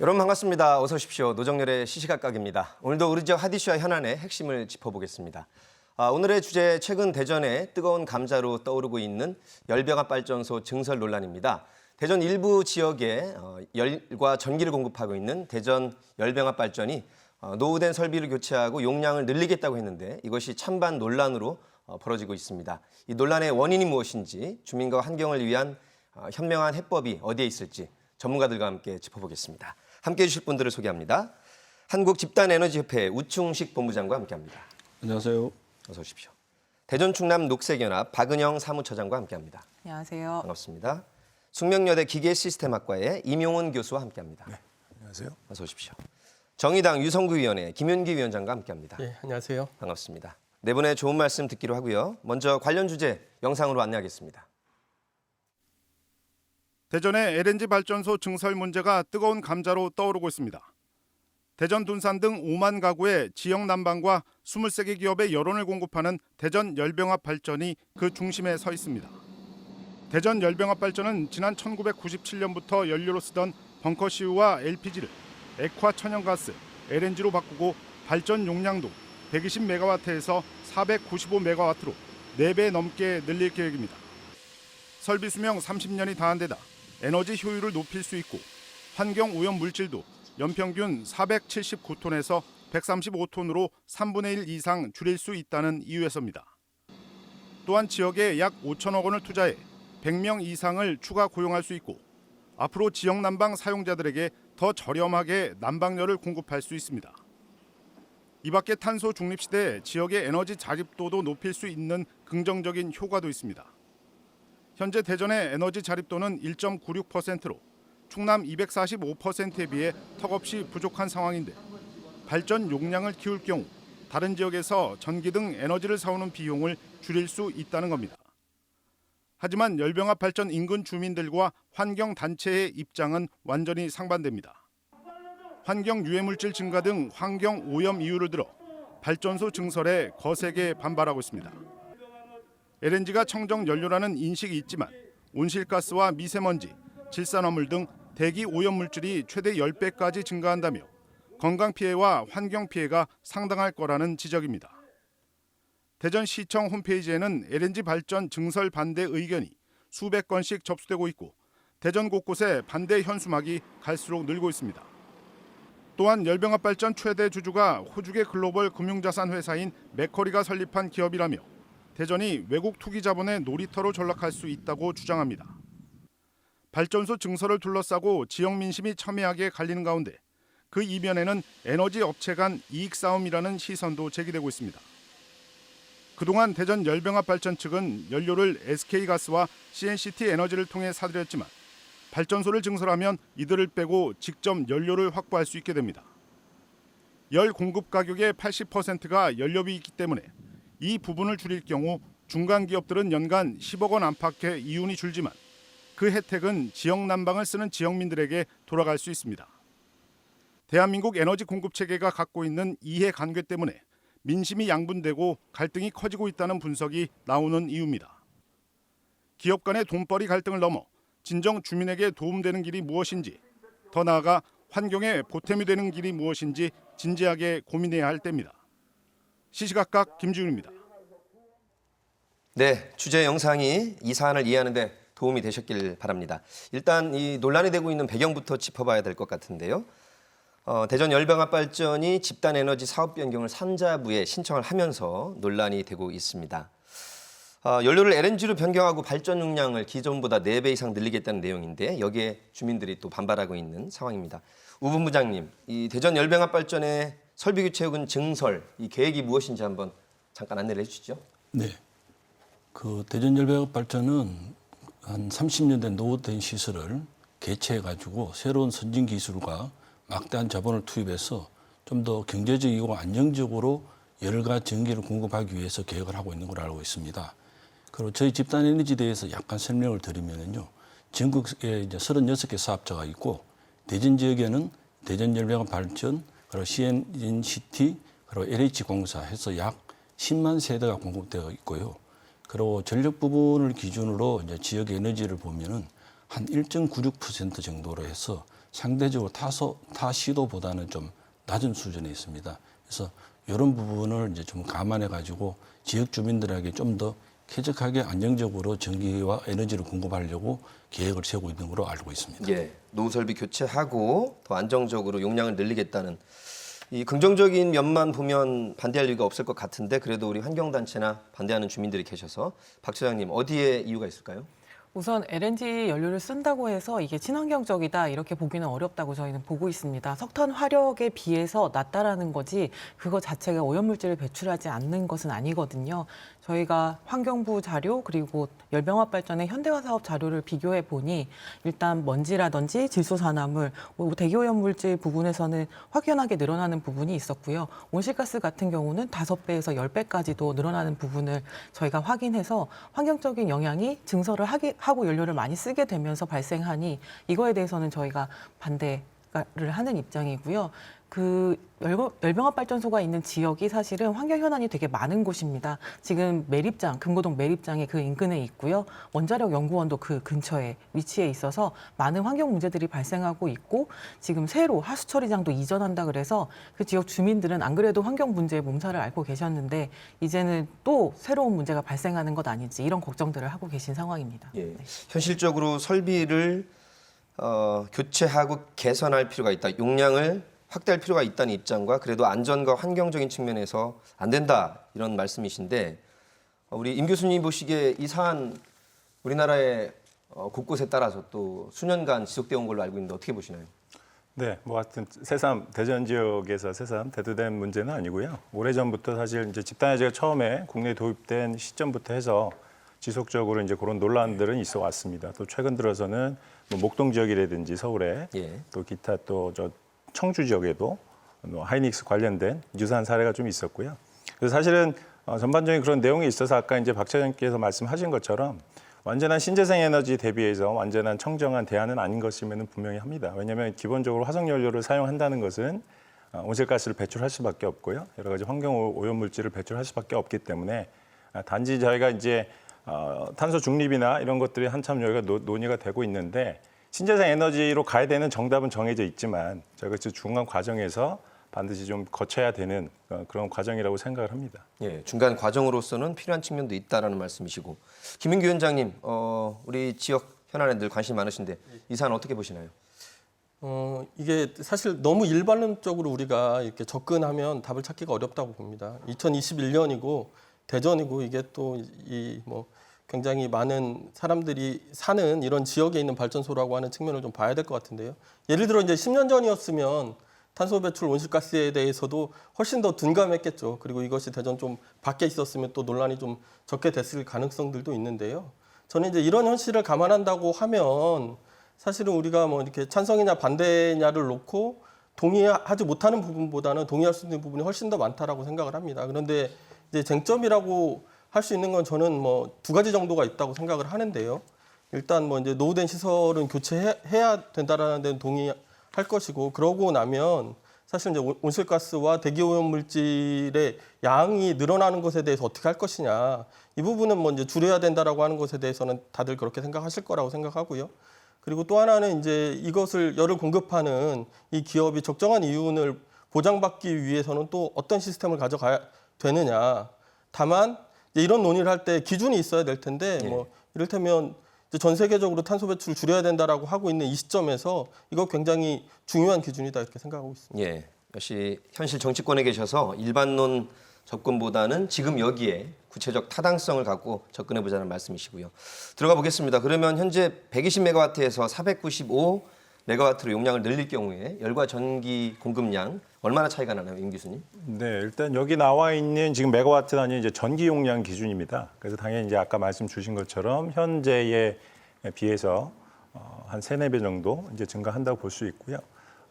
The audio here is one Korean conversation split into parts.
여러분 반갑습니다. 어서 오십시오. 노정렬의 시시각각입니다. 오늘도 우리 지역 핫이슈와 현안의 핵심을 짚어보겠습니다. 오늘의 주제, 최근 대전에 뜨거운 감자로 떠오르고 있는 열병합발전소 증설 논란입니다. 대전 일부 지역에 열과 전기를 공급하고 있는 대전 열병합발전이 노후된 설비를 교체하고 용량을 늘리겠다고 했는데 이것이 찬반 논란으로 벌어지고 있습니다. 이 논란의 원인이 무엇인지, 주민과 환경을 위한 현명한 해법이 어디에 있을지 전문가들과 함께 짚어보겠습니다. 함께해 주실 분들을 소개합니다. 한국집단에너지협회 우충식 본부장과 함께합니다. 안녕하세요. 어서 오십시오. 대전 충남 녹색연합 박은영 사무처장과 함께합니다. 안녕하세요. 반갑습니다. 숙명여대 기계시스템학과의 임용훈 교수와 함께합니다. 네, 안녕하세요. 어서 오십시오. 정의당 유성구위원회 김윤기 위원장과 함께합니다. 네, 안녕하세요. 반갑습니다. 네 분의 좋은 말씀 듣기로 하고요. 먼저 관련 주제 영상으로 안내하겠습니다. 대전의 LNG 발전소 증설 문제가 뜨거운 감자로 떠오르고 있습니다. 대전, 둔산 등 5만 가구의 지역 난방과 23개 기업의 여론을 공급하는 대전 열병합 발전이 그 중심에 서 있습니다. 대전 열병합 발전은 지난 1997년부터 연료로 쓰던 벙커CU와 LPG를 액화 천연가스, LNG로 바꾸고 발전 용량도 120메가와트에서 495메가와트로 4배 넘게 늘릴 계획입니다. 설비 수명 30년이 다한 데다 에너지 효율을 높일 수 있고 환경 오염 물질도 연평균 479톤에서 135톤으로 3분의 1 이상 줄일 수 있다는 이유에서입니다. 또한 지역에 약 5천억 원을 투자해 100명 이상을 추가 고용할 수 있고 앞으로 지역 난방 사용자들에게 더 저렴하게 난방열을 공급할 수 있습니다. 이 밖에 탄소 중립 시대에 지역의 에너지 자립도도 높일 수 있는 긍정적인 효과도 있습니다. 현재 대전의 에너지 자립도는 1.96%로 충남 245%에 비해 턱없이 부족한 상황인데 발전 용량을 키울 경우 다른 지역에서 전기 등 에너지를 사오는 비용을 줄일 수 있다는 겁니다. 하지만 열병합 발전 인근 주민들과 환경단체의 입장은 완전히 상반됩니다. 환경 유해물질 증가 등 환경 오염 이유를 들어 발전소 증설에 거세게 반발하고 있습니다. LNG가 청정 연료라는 인식이 있지만 온실가스와 미세먼지, 질산화물 등 대기 오염 물질이 최대 10배까지 증가한다며 건강 피해와 환경 피해가 상당할 거라는 지적입니다. 대전시청 홈페이지에는 LNG 발전 증설 반대 의견이 수백 건씩 접수되고 있고 대전 곳곳에 반대 현수막이 갈수록 늘고 있습니다. 또한 열병합 발전 최대 주주가 호주계 글로벌 금융자산 회사인 맥커리가 설립한 기업이라며 대전이 외국 투기 자본의 놀이터로 전락할 수 있다고 주장합니다. 발전소 증설을 둘러싸고 지역 민심이 첨예하게 갈리는 가운데 그 이면에는 에너지 업체 간 이익 싸움이라는 시선도 제기되고 있습니다. 그동안 대전 열병합 발전 측은 연료를 SK가스와 CNCT 에너지를 통해 사들였지만 발전소를 증설하면 이들을 빼고 직접 연료를 확보할 수 있게 됩니다. 열 공급 가격의 80%가 연료비이기 때문에 이 부분을 줄일 경우 중간 기업들은 연간 10억 원 안팎의 이윤이 줄지만 그 혜택은 지역 난방을 쓰는 지역민들에게 돌아갈 수 있습니다. 대한민국 에너지 공급 체계가 갖고 있는 이해관계 때문에 민심이 양분되고 갈등이 커지고 있다는 분석이 나오는 이유입니다. 기업 간의 돈벌이 갈등을 넘어 진정 주민에게 도움되는 길이 무엇인지, 더 나아가 환경에 보탬이 되는 길이 무엇인지 진지하게 고민해야 할 때입니다. 시시각각 김지훈입니다. 네, 주제 영상이 이 사안을 이해하는 데 도움이 되셨길 바랍니다. 일단 이 논란이 되고 있는 배경부터 짚어봐야 될 것 같은데요. 대전 열병합 발전이 집단 에너지 사업 변경을 산자부에 신청을 하면서 논란이 되고 있습니다. 연료를 LNG로 변경하고 발전 용량을 기존보다 4배 이상 늘리겠다는 내용인데 여기에 주민들이 또 반발하고 있는 상황입니다. 우 본부장님, 이 대전 열병합 발전의 설비 교체 혹은 증설, 이 계획이 무엇인지 한번 잠깐 안내를 해주시죠. 네, 그 대전 열병합 발전은 한 30년 된 노후된 시설을 개체해가지고 새로운 선진 기술과 막대한 자본을 투입해서 좀 더 경제적이고 안정적으로 열과 전기를 공급하기 위해서 계획을 하고 있는 걸로 알고 있습니다. 그리고 저희 집단 에너지에 대해서 약간 설명을 드리면요. 전국에 이제 36개 사업자가 있고 대전 지역에는 대전 열병합 발전, 그리고 CNNCT, 그리고 LH공사 해서 약 10만 세대가 공급되어 있고요. 그리고 전력 부분을 기준으로 이제 지역 에너지를 보면은 한 1.96% 정도로 해서 상대적으로 타 시도보다는 좀 낮은 수준에 있습니다. 그래서 이런 부분을 이제 좀 감안해 가지고 지역 주민들에게 좀 더 쾌적하게 안정적으로 전기와 에너지를 공급하려고 계획을 세우고 있는 걸로 알고 있습니다. 예, 노후 설비 교체하고 더 안정적으로 용량을 늘리겠다는 이 긍정적인 면만 보면 반대할 이유가 없을 것 같은데 그래도 우리 환경단체나 반대하는 주민들이 계셔서 박 처장님 어디에 이유가 있을까요? 우선 LNG 연료를 쓴다고 해서 이게 친환경적이다 이렇게 보기는 어렵다고 저희는 보고 있습니다. 석탄 화력에 비해서 낮다라는 거지 그거 자체가 오염물질을 배출하지 않는 것은 아니거든요. 저희가 환경부 자료 그리고 열병합 발전의 현대화 사업 자료를 비교해 보니 일단 먼지라든지 질소산화물, 대기오염물질 부분에서는 확연하게 늘어나는 부분이 있었고요. 온실가스 같은 경우는 5배에서 10배까지도 늘어나는 부분을 저희가 확인해서 환경적인 영향이 증설을 하고 연료를 많이 쓰게 되면서 발생하니 이거에 대해서는 저희가 반대를 하는 입장이고요. 그 열병합 발전소가 있는 지역이 사실은 환경 현안이 되게 많은 곳입니다. 지금 매립장, 금고동 매립장이 그 인근에 있고요. 원자력 연구원도 그 근처에 위치해 있어서 많은 환경 문제들이 발생하고 있고 지금 새로 하수 처리장도 이전한다 그래서 그 지역 주민들은 안 그래도 환경 문제에 몸살을 앓고 계셨는데 이제는 또 새로운 문제가 발생하는 것 아닌지 이런 걱정들을 하고 계신 상황입니다. 예, 네. 현실적으로 설비를 교체하고 개선할 필요가 있다. 용량을 확대할 필요가 있다는 입장과 그래도 안전과 환경적인 측면에서 안 된다 이런 말씀이신데 우리 임 교수님 보시기에 이 사안 우리나라의 곳곳에 따라서 또 수년간 지속되어 온 걸로 알고 있는데 어떻게 보시나요? 네, 뭐 하여튼 새삼 대전 지역에서 새삼 대두된 문제는 아니고요. 오래전부터 사실 이제 집단에너지가 처음에 국내에 도입된 시점부터 해서 지속적으로 이제 그런 논란들은 있어 왔습니다. 또 최근 들어서는 뭐 목동 지역이라든지 서울에 예. 또 기타 또 저 청주 지역에도 하이닉스 관련된 유사한 사례가 좀 있었고요. 그래서 사실은 전반적인 그런 내용에 있어서 아까 이제 박 차장님께서 말씀하신 것처럼 완전한 신재생 에너지 대비해서 완전한 청정한 대안은 아닌 것임에는 분명히 합니다. 왜냐하면 기본적으로 화석 연료를 사용한다는 것은 온실가스를 배출할 수밖에 없고요. 여러 가지 환경 오염 물질을 배출할 수밖에 없기 때문에 단지 저희가 이제 탄소 중립이나 이런 것들이 한참 여기가 논의가 되고 있는데 신재생 에너지로 가야 되는 정답은 정해져 있지만 저희가 중간 과정에서 반드시 좀 거쳐야 되는 그런 과정이라고 생각을 합니다. 예, 중간 과정으로서는 필요한 측면도 있다라는 말씀이시고 김인규 위원장님, 우리 지역 현안에 늘 관심 많으신데 이 사안 어떻게 보시나요? 이게 사실 너무 일반론적으로 우리가 이렇게 접근하면 답을 찾기가 어렵다고 봅니다. 2021년이고 대전이고 이게 또 이 뭐 굉장히 많은 사람들이 사는 이런 지역에 있는 발전소라고 하는 측면을 좀 봐야 될 것 같은데요. 예를 들어 이제 10년 전이었으면 탄소 배출 온실가스에 대해서도 훨씬 더 둔감했겠죠. 그리고 이것이 대전 좀 밖에 있었으면 또 논란이 좀 적게 됐을 가능성들도 있는데요. 저는 이제 이런 현실을 감안한다고 하면 사실은 우리가 뭐 이렇게 찬성이냐 반대냐를 놓고 동의하지 못하는 부분보다는 동의할 수 있는 부분이 훨씬 더 많다라고 생각을 합니다. 그런데 이제 쟁점이라고 할 수 있는 건 저는 뭐 2가지 정도가 있다고 생각을 하는데요. 일단 뭐 이제 노후된 시설은 교체해야 된다라는 데는 동의할 것이고 그러고 나면 사실 이제 온실가스와 대기오염 물질의 양이 늘어나는 것에 대해서 어떻게 할 것이냐 이 부분은 뭐 이제 줄여야 된다라고 하는 것에 대해서는 다들 그렇게 생각하실 거라고 생각하고요. 그리고 또 하나는 이제 이것을 열을 공급하는 이 기업이 적정한 이윤을 보장받기 위해서는 또 어떤 시스템을 가져가야 되느냐. 다만 이런 논의를 할 때 기준이 있어야 될 텐데 뭐 이를테면 이제 전 세계적으로 탄소 배출을 줄여야 된다라고 하고 있는 이 시점에서 이거 굉장히 중요한 기준이다 이렇게 생각하고 있습니다. 예, 역시 현실 정치권에 계셔서 일반론 접근보다는 지금 여기에 구체적 타당성을 갖고 접근해 보자는 말씀이시고요. 들어가 보겠습니다. 그러면 현재 120메가와트에서 495메가와트로 용량을 늘릴 경우에 열과 전기 공급량 얼마나 차이가 나나요, 임 교수님? 네, 일단 여기 나와 있는 지금 메가와트 단위 이제 전기 용량 기준입니다. 그래서 당연히 이제 아까 말씀 주신 것처럼 현재에 비해서 한 3-4배 정도 이제 증가한다고 볼 수 있고요.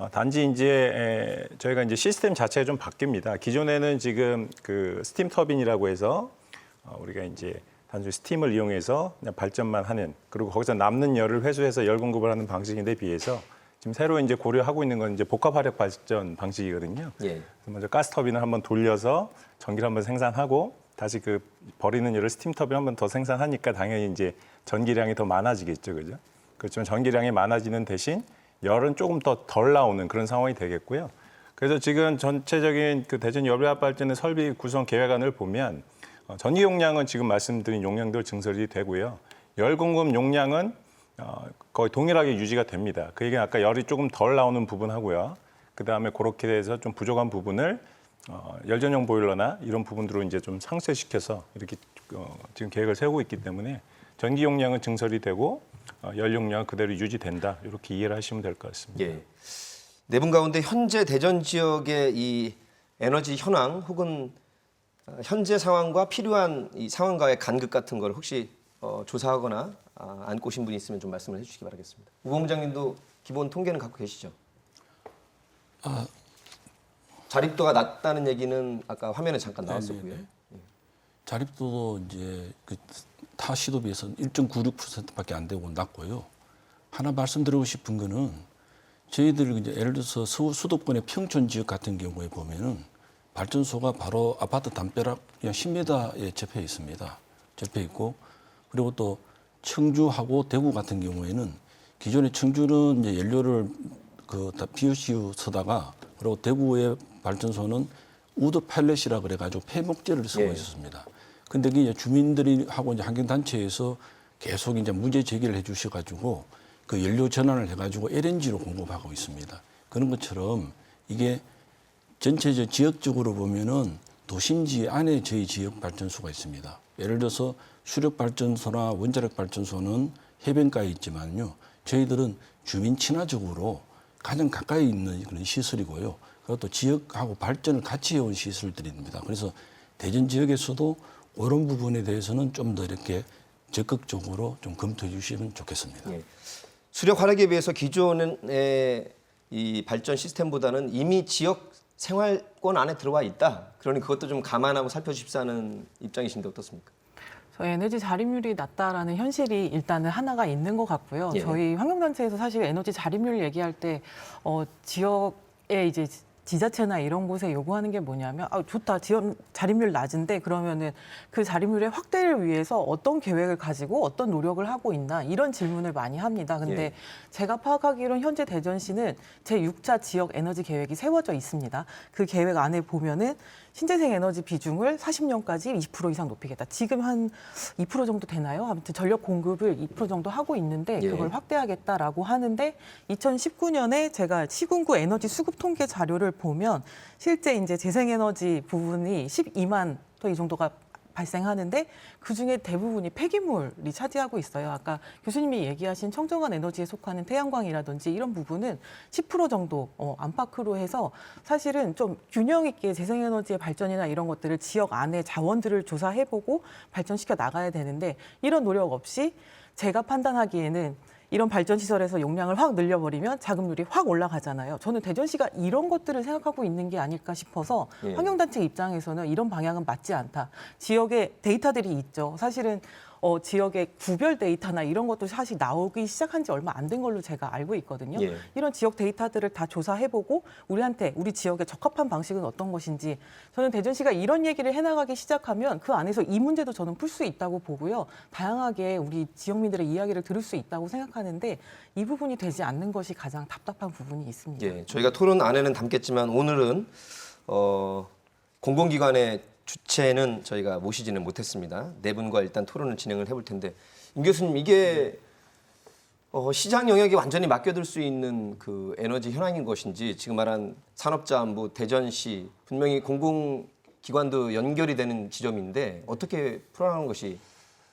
단지 이제 저희가 이제 시스템 자체가 좀 바뀝니다. 기존에는 지금 그 스팀 터빈이라고 해서 우리가 이제 단순히 스팀을 이용해서 그냥 발전만 하는, 그리고 거기서 남는 열을 회수해서 열 공급을 하는 방식인데 비해서 지금 새로 이제 고려하고 있는 건 이제 복합 화력 발전 방식이거든요. 예. 그래서 먼저 가스 터빈을 한번 돌려서 전기를 한번 생산하고 다시 그 버리는 열을 스팀 터빈 한번 더 생산하니까 당연히 이제 전기량이 더 많아지겠죠, 그죠? 그렇지만 전기량이 많아지는 대신 열은 조금 더 덜 나오는 그런 상황이 되겠고요. 그래서 지금 전체적인 그 대전 열병합 발전의 설비 구성 계획안을 보면 전기 용량은 지금 말씀드린 용량대로 증설이 되고요. 열 공급 용량은 거의 동일하게 유지가 됩니다. 그 얘기는 아까 열이 조금 덜 나오는 부분하고요. 그 다음에 그렇게 돼서 좀 부족한 부분을 열전용 보일러나 이런 부분들로 이제 좀 상쇄시켜서 이렇게 지금 계획을 세우고 있기 때문에 전기 용량은 증설이 되고 열 용량은 그대로 유지된다. 이렇게 이해를 하시면 될 것 같습니다. 예. 네 분 가운데 현재 대전 지역의 이 에너지 현황 혹은 현재 상황과 필요한 이 상황과의 간극 같은 걸 혹시 조사하거나 안고 오신 분이 있으면 좀 말씀을 해주시기 바라겠습니다. 우 본부장님도 기본 통계는 갖고 계시죠? 자립도가 낮다는 얘기는 아까 화면에 잠깐 나왔었고요. 자립도도 이제 그 타 시도 비해서는 1.96%밖에 안 되고 낮고요. 하나 말씀드리고 싶은 거는 저희들 이제 예를 들어서 서울 수도권의 평촌 지역 같은 경우에 보면은 발전소가 바로 아파트 담벼락 그냥 10m에 접해 있습니다. 접해 있고, 그리고 또 청주하고 대구 같은 경우에는 기존에 청주는 이제 연료를 다 비우시우 서다가, 그리고 대구의 발전소는 우드 펠렛이라 그래가지고 폐목재를 쓰고 예. 있었습니다. 근데 이제 주민들이 하고 이제 환경단체에서 계속 이제 문제 제기를 해주셔가지고 그 연료 전환을 해가지고 LNG로 공급하고 있습니다. 그런 것처럼 이게 전체적 지역적으로 보면은 도심지 안에 저희 지역 발전소가 있습니다. 예를 들어서 수력 발전소나 원자력 발전소는 해변가에 있지만요, 저희들은 주민 친화적으로 가장 가까이 있는 그런 시설이고요. 그리고 또 지역하고 발전을 같이 해온 시설들입니다. 그래서 대전 지역에서도 이런 부분에 대해서는 좀 더 이렇게 적극적으로 좀 검토해 주시면 좋겠습니다. 예. 수력 화력에 비해서 기존의 이 발전 시스템보다는 이미 지역 생활권 안에 들어와 있다. 그러니 그것도 좀 감안하고 살펴주십사는 입장이신데 어떻습니까? 저희 에너지 자립률이 낮다라는 현실이 일단은 하나가 있는 것 같고요. 예. 저희 환경단체에서 사실 에너지 자립률 얘기할 때 지역에 이제 지자체나 이런 곳에 요구하는 게 뭐냐면 좋다, 지역 자립률 낮은데 그러면은 그 자립률의 확대를 위해서 어떤 계획을 가지고 어떤 노력을 하고 있나, 이런 질문을 많이 합니다. 근데 예. 제가 파악하기로는 현재 대전시는 제6차 지역 에너지 계획이 세워져 있습니다. 그 계획 안에 보면은 신재생 에너지 비중을 40년까지 20% 이상 높이겠다. 지금 한 2% 정도 되나요? 아무튼 전력 공급을 2% 정도 하고 있는데 예. 그걸 확대하겠다라고 하는데, 2019년에 제가 시군구 에너지 수급 통계 자료를 보면 실제 이제 재생에너지 부분이 12만 톤 이 정도가 발생하는데 그중에 대부분이 폐기물이 차지하고 있어요. 아까 교수님이 얘기하신 청정한 에너지에 속하는 태양광이라든지 이런 부분은 10% 정도 안팎으로 해서 사실은 좀 균형 있게 재생에너지의 발전이나 이런 것들을 지역 안에 자원들을 조사해보고 발전시켜 나가야 되는데, 이런 노력 없이 제가 판단하기에는 이런 발전시설에서 용량을 확 늘려버리면 자급률이 확 올라가잖아요. 저는 대전시가 이런 것들을 생각하고 있는 게 아닐까 싶어서 예. 환경단체 입장에서는 이런 방향은 맞지 않다. 지역에 데이터들이 있죠. 사실은 지역의 구별 데이터나 이런 것도 사실 나오기 시작한 지 얼마 안 된 걸로 제가 알고 있거든요. 예. 이런 지역 데이터들을 다 조사해보고 우리 지역에 적합한 방식은 어떤 것인지, 저는 대전시가 이런 얘기를 해나가기 시작하면 그 안에서 이 문제도 저는 풀 수 있다고 보고요. 다양하게 우리 지역민들의 이야기를 들을 수 있다고 생각하는데 이 부분이 되지 않는 것이 가장 답답한 부분이 있습니다. 예, 저희가 토론 안에는 담겠지만 오늘은 공공기관의 주체는 저희가 모시지는 못했습니다. 네 분과 일단 토론을 진행을 해볼 텐데, 임 교수님, 이게 시장 영역에 완전히 맡겨둘 수 있는 그 에너지 현황인 것인지, 지금 말한 산업자원부, 대전시, 분명히 공공기관도 연결이 되는 지점인데 어떻게 풀어나가는 것이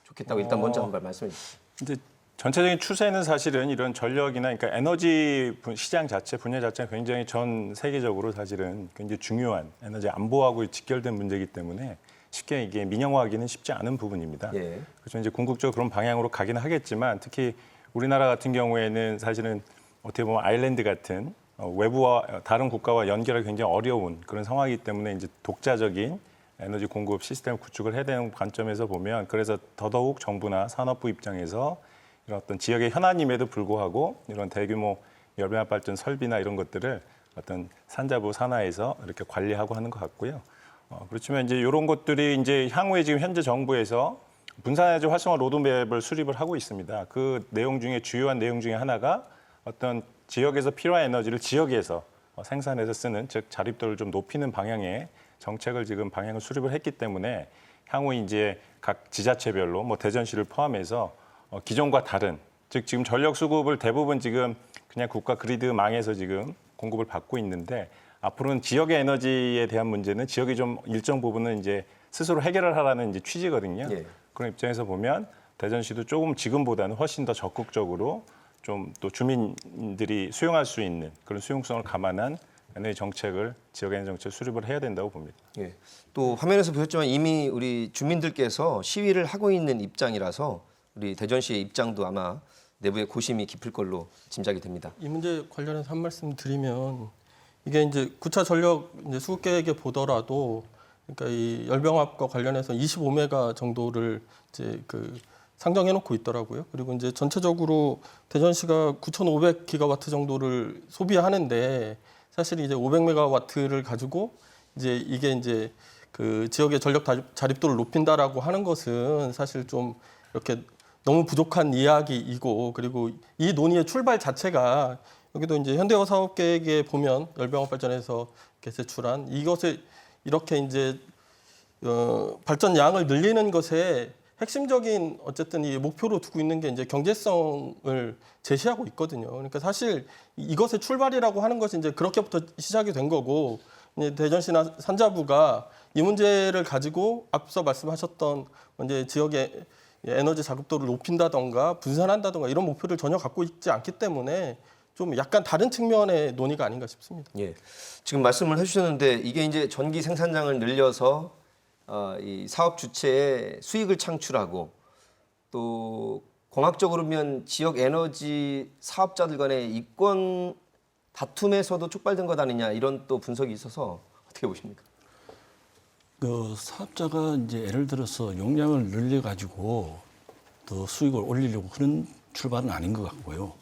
좋겠다고 일단 먼저 한번 말씀해 주시죠. 근데 전체적인 추세는 사실은 이런 전력이나 그러니까 에너지 시장 자체, 분야 자체가 굉장히 전 세계적으로 사실은 굉장히 중요한 에너지 안보하고 직결된 문제이기 때문에 쉽게 이게 민영화하기는 쉽지 않은 부분입니다. 예. 그래서 이제 궁극적으로 그런 방향으로 가긴 하겠지만, 특히 우리나라 같은 경우에는 사실은 어떻게 보면 아일랜드 같은 외부와 다른 국가와 연결하기 굉장히 어려운 그런 상황이기 때문에 이제 독자적인 에너지 공급 시스템을 구축을 해야 되는 관점에서 보면 그래서 더더욱 정부나 산업부 입장에서 이런 어떤 지역의 현안임에도 불구하고 이런 대규모 열병합 발전 설비나 이런 것들을 어떤 산자부 산하에서 이렇게 관리하고 하는 것 같고요. 그렇지만 이제 이런 것들이 이제 향후에 지금 현재 정부에서 분산에너지 활성화 로드맵을 수립을 하고 있습니다. 그 내용 중에 주요한 내용 중에 하나가 어떤 지역에서 필요한 에너지를 지역에서 생산해서 쓰는, 즉 자립도를 좀 높이는 방향의 정책을 지금 방향을 수립을 했기 때문에 향후 이제 각 지자체별로 뭐 대전시를 포함해서 기존과 다른, 즉 지금 전력 수급을 대부분 지금 그냥 국가 그리드망에서 지금 공급을 받고 있는데 앞으로는 지역의 에너지에 대한 문제는 지역이 좀 일정 부분은 이제 스스로 해결을 하라는 이제 취지거든요. 예. 그런 입장에서 보면 대전시도 조금 지금보다는 훨씬 더 적극적으로 좀 또 주민들이 수용할 수 있는 그런 수용성을 감안한 에너지 정책을, 지역 에너지 정책을 수립을 해야 된다고 봅니다. 예. 또 화면에서 보셨지만 이미 우리 주민들께서 시위를 하고 있는 입장이라서 우리 대전시의 입장도 아마 내부에 고심이 깊을 걸로 짐작이 됩니다. 이 문제 관련해서 한 말씀 드리면 이게 이제 9차 전력 이제 수급 계획에 보더라도 그러니까 이 열병합과 관련해서 25메가 정도를 이제 그 상정해 놓고 있더라고요. 그리고 이제 전체적으로 대전시가 9,500기가와트 정도를 소비하는데 사실 이제 500메가와트를 가지고 이제 이게 이제 그 지역의 전력 자립도를 높인다라고 하는 것은 사실 좀 이렇게 너무 부족한 이야기이고, 그리고 이 논의의 출발 자체가 여기도 이제 현대화 사업 계획에 보면 열병합 발전에서 이렇게 제출한 이것을 이렇게 이제 발전량을 늘리는 것에 핵심적인 어쨌든 이 목표로 두고 있는 게 이제 경제성을 제시하고 있거든요. 그러니까 사실 이것의 출발이라고 하는 것이 이제 그렇게부터 시작이 된 거고, 이제 대전시나 산자부가 이 문제를 가지고 앞서 말씀하셨던 이제 지역의 에너지 자급도를 높인다던가 분산한다던가 이런 목표를 전혀 갖고 있지 않기 때문에 좀 약간 다른 측면의 논의가 아닌가 싶습니다. 예. 지금 말씀을 해주셨는데 이게 이제 전기 생산량을 늘려서 이 사업 주체의 수익을 창출하고 또 공학적으로 보면 지역 에너지 사업자들 간의 이권 다툼에서도 촉발된 것 아니냐 이런 또 분석이 있어서 어떻게 보십니까? 그 사업자가 이제 예를 들어서 용량을 늘려 가지고 더 수익을 올리려고 그런 출발은 아닌 것 같고요.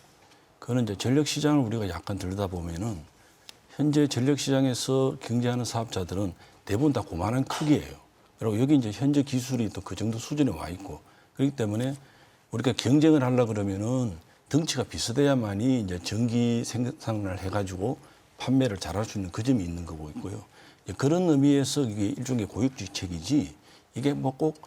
그거는 이제 전력 시장을 우리가 약간 들여다보면은 현재 전력 시장에서 경쟁하는 사업자들은 대부분 다 고만한 크기예요. 그리고 여기 이제 현재 기술이 또 그 정도 수준에 와 있고, 그렇기 때문에 우리가 경쟁을 하려 그러면은 덩치가 비슷해야만이 이제 전기 생산을 해가지고 판매를 잘할 수 있는 그 점이 있는 거고 있고요. 그런 의미에서 이게 일종의 고육지책이지 이게 뭐 꼭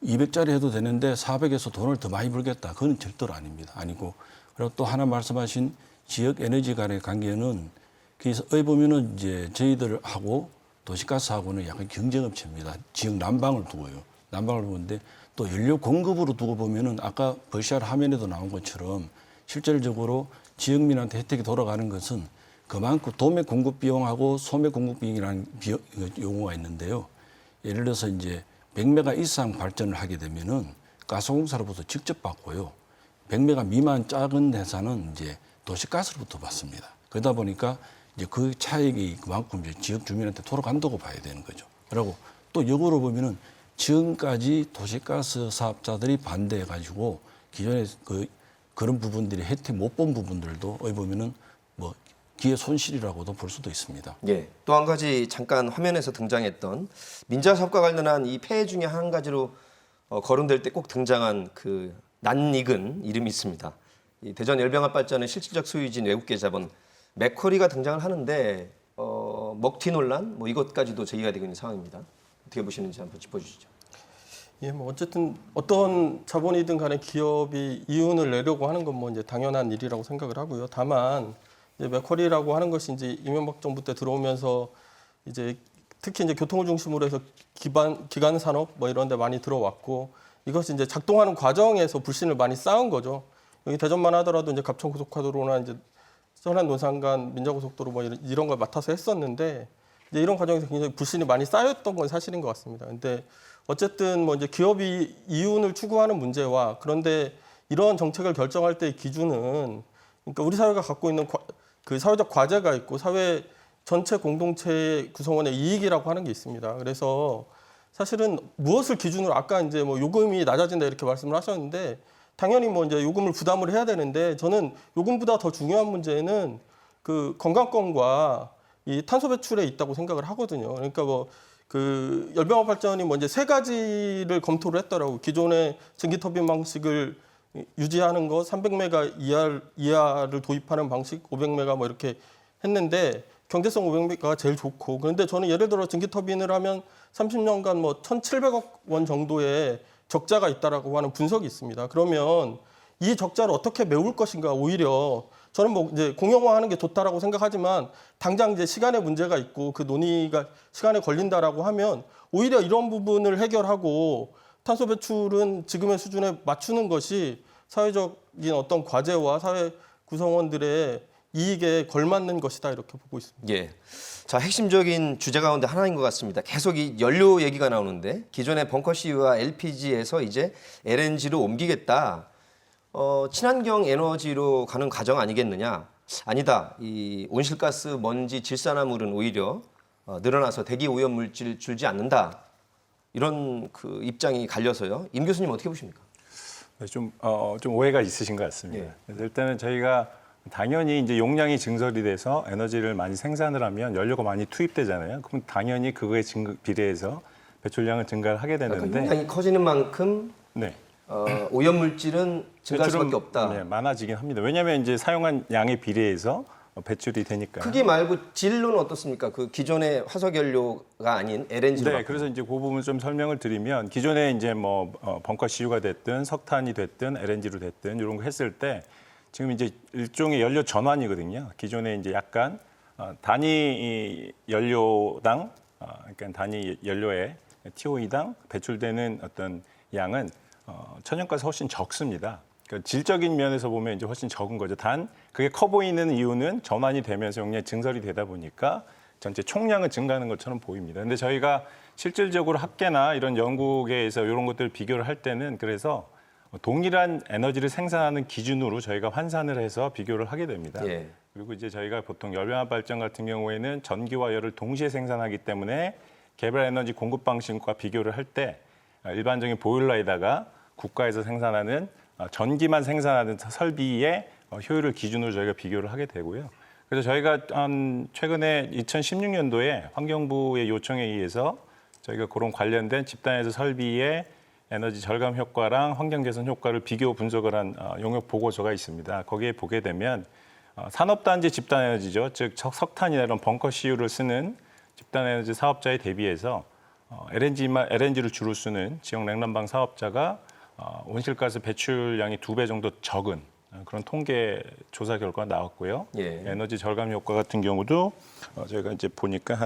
200짜리 해도 되는데 400에서 돈을 더 많이 벌겠다. 그건 절대로 아닙니다. 아니고, 그리고 또 하나 말씀하신 지역 에너지 간의 관계는 그래서 어디 보면은 이제 저희들하고 도시가스하고는 약간 경쟁업체입니다. 지역 난방을 두고요. 난방을 두는데 또 연료 공급으로 두고 보면은 아까 VCR 화면에도 나온 것처럼 실질적으로 지역민한테 혜택이 돌아가는 것은 그만큼 도매 공급 비용하고 소매 공급 비용이라는 용어가 있는데요. 예를 들어서 이제 100메가 이상 발전을 하게 되면은 가스공사로부터 직접 받고요. 100메가 미만 작은 회사는 이제 도시가스로부터 받습니다. 그러다 보니까 이제 그 차익이 그만큼 이제 지역 주민한테 돌아간다고 봐야 되는 거죠. 그리고 또 역으로 보면은 지금까지 도시가스 사업자들이 반대해가지고 기존에 그런 부분들이 혜택 못 본 부분들도 어디 보면은 뭐 기회 손실이라고도 볼 수도 있습니다. 예. 또 한 가지 잠깐 화면에서 등장했던 민자 사업과 관련한 이 폐해 중에 한 가지로 거론될 때 꼭 등장한 그 낯익은 이름이 있습니다. 이 대전 열병합 발전의 실질적 소유진 외국계 자본 맥쿼리가 등장을 하는데 먹튀 논란 뭐 이것까지도 제기가 되고 있는 상황입니다. 어떻게 보시는지 한번 짚어주시죠. 예, 뭐 어쨌든 어떤 자본이든 간에 기업이 이윤을 내려고 하는 건 뭐 이제 당연한 일이라고 생각을 하고요. 다만 이제 맥쿼리라고 하는 것이 이제 이명박 정부 때 들어오면서 이제 특히 이제 교통을 중심으로 해서 기간 산업 뭐 이런 데 많이 들어왔고, 이것이 이제 작동하는 과정에서 불신을 많이 쌓은 거죠. 여기 대전만 하더라도 이제 갑천 고속화도로나 이제 서해안 논산간 민자고속도로 뭐 이런 걸 맡아서 했었는데 이제 이런 과정에서 굉장히 불신이 많이 쌓였던 건 사실인 것 같습니다. 근데 어쨌든 뭐 이제 기업이 이윤을 추구하는 문제와, 그런데 이런 정책을 결정할 때의 기준은 그러니까 우리 사회가 갖고 있는 그 사회적 과제가 있고 사회 전체 공동체 구성원의 이익이라고 하는 게 있습니다. 그래서 사실은 무엇을 기준으로 아까 이제 뭐 요금이 낮아진다 이렇게 말씀을 하셨는데 당연히 뭐 이제 요금을 부담을 해야 되는데 저는 요금보다 더 중요한 문제는 그 건강권과 이 탄소 배출에 있다고 생각을 하거든요. 그러니까 뭐 그 열병합 발전이 뭐 이제 세 가지를 검토를 했더라고. 기존의 전기터빈 방식을 유지하는 거, 300메가 이하를 도입하는 방식, 500메가 뭐 이렇게 했는데 경제성 500메가가 제일 좋고 그런데 저는 예를 들어 전기터빈을 하면 30년간 뭐 1,700억 원 정도의 적자가 있다라고 하는 분석이 있습니다. 그러면 이 적자를 어떻게 메울 것인가 오히려 저는 뭐 이제 공영화하는 게 좋다라고 생각하지만 당장 이제 시간에 문제가 있고 그 논의가 시간에 걸린다라고 하면 오히려 이런 부분을 해결하고 탄소 배출은 지금의 수준에 맞추는 것이 사회적인 어떤 과제와 사회 구성원들의 이익에 걸맞는 것이다 이렇게 보고 있습니다. 예. 자, 핵심적인 주제 가운데 하나인 것 같습니다. 계속 이 연료 얘기가 나오는데 기존의 벙커CU와 LPG에서 이제 LNG로 옮기겠다. 친환경 에너지로 가는 과정 아니겠느냐? 아니다. 이 온실가스, 먼지, 질산화물은 오히려 늘어나서 대기 오염 물질 줄지 않는다. 이런 그 입장이 갈려서요. 임 교수님 어떻게 보십니까? 네, 좀 오해가 있으신 것 같습니다. 예. 그래서 일단은 저희가 당연히 이제 용량이 증설이 돼서 에너지를 많이 생산을 하면 연료가 많이 투입되잖아요. 그럼 당연히 그거에 비례해서 배출량은 증가를 하게 되는데 그러니까 용량이 커지는 만큼 네. 오염 물질은 증가할 배출은, 수밖에 없다. 네, 많아지긴 합니다. 왜냐하면 이제 사용한 양에 비례해서 배출이 되니까. 크기 말고 질로는 어떻습니까? 그 기존의 화석 연료가 아닌 LNG로. 네, 그래서 이제 그 부분을 좀 설명을 드리면 기존에 이제 뭐 벙커CU가 됐든 석탄이 됐든 LNG로 됐든 이런 거 했을 때 지금 이제 일종의 연료 전환이거든요. 기존에 이제 약간 단위 연료당 그러니까 단위 연료에 TOE당 배출되는 어떤 양은 천연가스 훨씬 적습니다. 그러니까 질적인 면에서 보면 이제 훨씬 적은 거죠. 단 그게 커 보이는 이유는 전환이 되면서 용량이 증설이 되다 보니까 전체 총량은 증가하는 것처럼 보입니다. 근데 저희가 실질적으로 학계나 이런 연구계에서 이런 것들을 비교를 할 때는 그래서 동일한 에너지를 생산하는 기준으로 저희가 환산을 해서 비교를 하게 됩니다. 예. 그리고 이제 저희가 보통 열병합 발전 같은 경우에는 전기와 열을 동시에 생산하기 때문에 개별 에너지 공급 방식과 비교를 할 때 일반적인 보일러에다가 국가에서 생산하는 전기만 생산하는 설비의 효율을 기준으로 저희가 비교를 하게 되고요. 그래서 저희가 최근에 2016년도에 환경부의 요청에 의해서 저희가 그런 관련된 집단에서 설비의 에너지 절감 효과랑 환경 개선 효과를 비교 분석을 한 용역 보고서가 있습니다. 거기에 보게 되면 산업단지 집단 에너지죠. 즉 석탄이나 이런 벙커CU를 쓰는 집단 에너지 사업자에 대비해서 LNG를 주로 쓰는 지역 냉난방 사업자가 온실가스 배출량이 2배 정도 적은 그런 통계 조사 결과가 나왔고요. 예. 에너지 절감 효과 같은 경우도 저희가 이제 보니까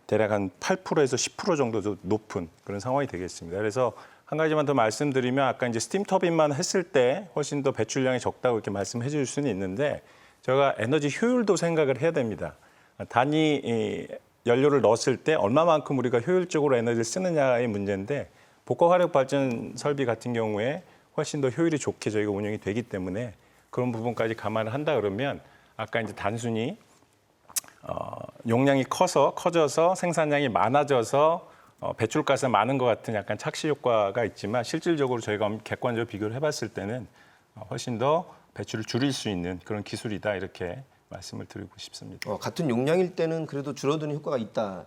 대략 한 8%에서 10% 정도 높은 그런 상황이 되겠습니다. 그래서 한 가지만 더 말씀드리면 아까 이제 스팀 터빈만 했을 때 훨씬 더 배출량이 적다고 이렇게 말씀해 주실 수는 있는데 저희가 에너지 효율도 생각을 해야 됩니다. 단위 연료를 넣었을 때 얼마만큼 우리가 효율적으로 에너지를 쓰느냐의 문제인데 복합 화력 발전 설비 같은 경우에 훨씬 더 효율이 좋게 저희가 운영이 되기 때문에 그런 부분까지 감안을 한다 그러면 아까 이제 단순히 용량이 커져서 생산량이 많아져서 배출가스가 많은 것 같은 약간 착시 효과가 있지만 실질적으로 저희가 객관적으로 비교를 해봤을 때는 훨씬 더 배출을 줄일 수 있는 그런 기술이다 이렇게 말씀을 드리고 싶습니다. 같은 용량일 때는 그래도 줄어드는 효과가 있다.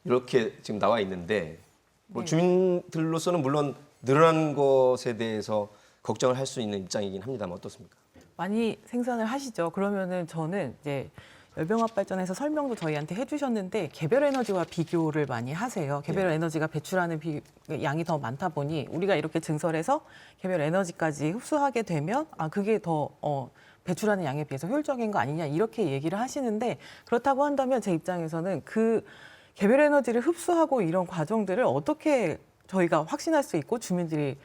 이렇게 지금 나와 있는데 뭐 주민들로서는 물론 늘어난 것에 대해서 걱정을 할 수 있는 입장이긴 합니다만 어떻습니까? 많이 생산을 하시죠. 그러면은 저는 이제 열병합 발전에서 설명도 저희한테 해주셨는데 개별 에너지와 비교를 많이 하세요. 개별 에너지가 배출하는 양이 더 많다 보니 우리가 이렇게 증설해서 개별 에너지까지 흡수하게 되면 그게 더 배출하는 양에 비해서 효율적인 거 아니냐 이렇게 얘기를 하시는데 그렇다고 한다면 제 입장에서는 그 개별 에너지를 흡수하고 이런 과정들을 어떻게 저희가 확신할 수 있고 주민들이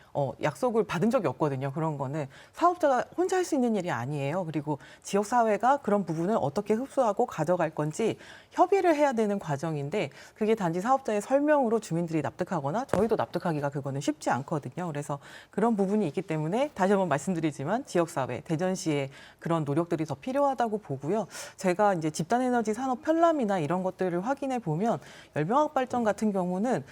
약속을 받은 적이 없거든요. 그런 거는 사업자가 혼자 할 수 있는 일이 아니에요. 그리고 지역 사회가 그런 부분을 어떻게 흡수하고 가져갈 건지 협의를 해야 되는 과정인데 그게 단지 사업자의 설명으로 주민들이 납득하거나 저희도 납득하기가 그거는 쉽지 않거든요. 그래서 그런 부분이 있기 때문에 다시 한번 말씀드리지만 지역 사회, 대전시의 그런 노력들이 더 필요하다고 보고요. 제가 이제 집단에너지 산업 편람이나 이런 것들을 확인해 보면 열병학 발전 같은 경우는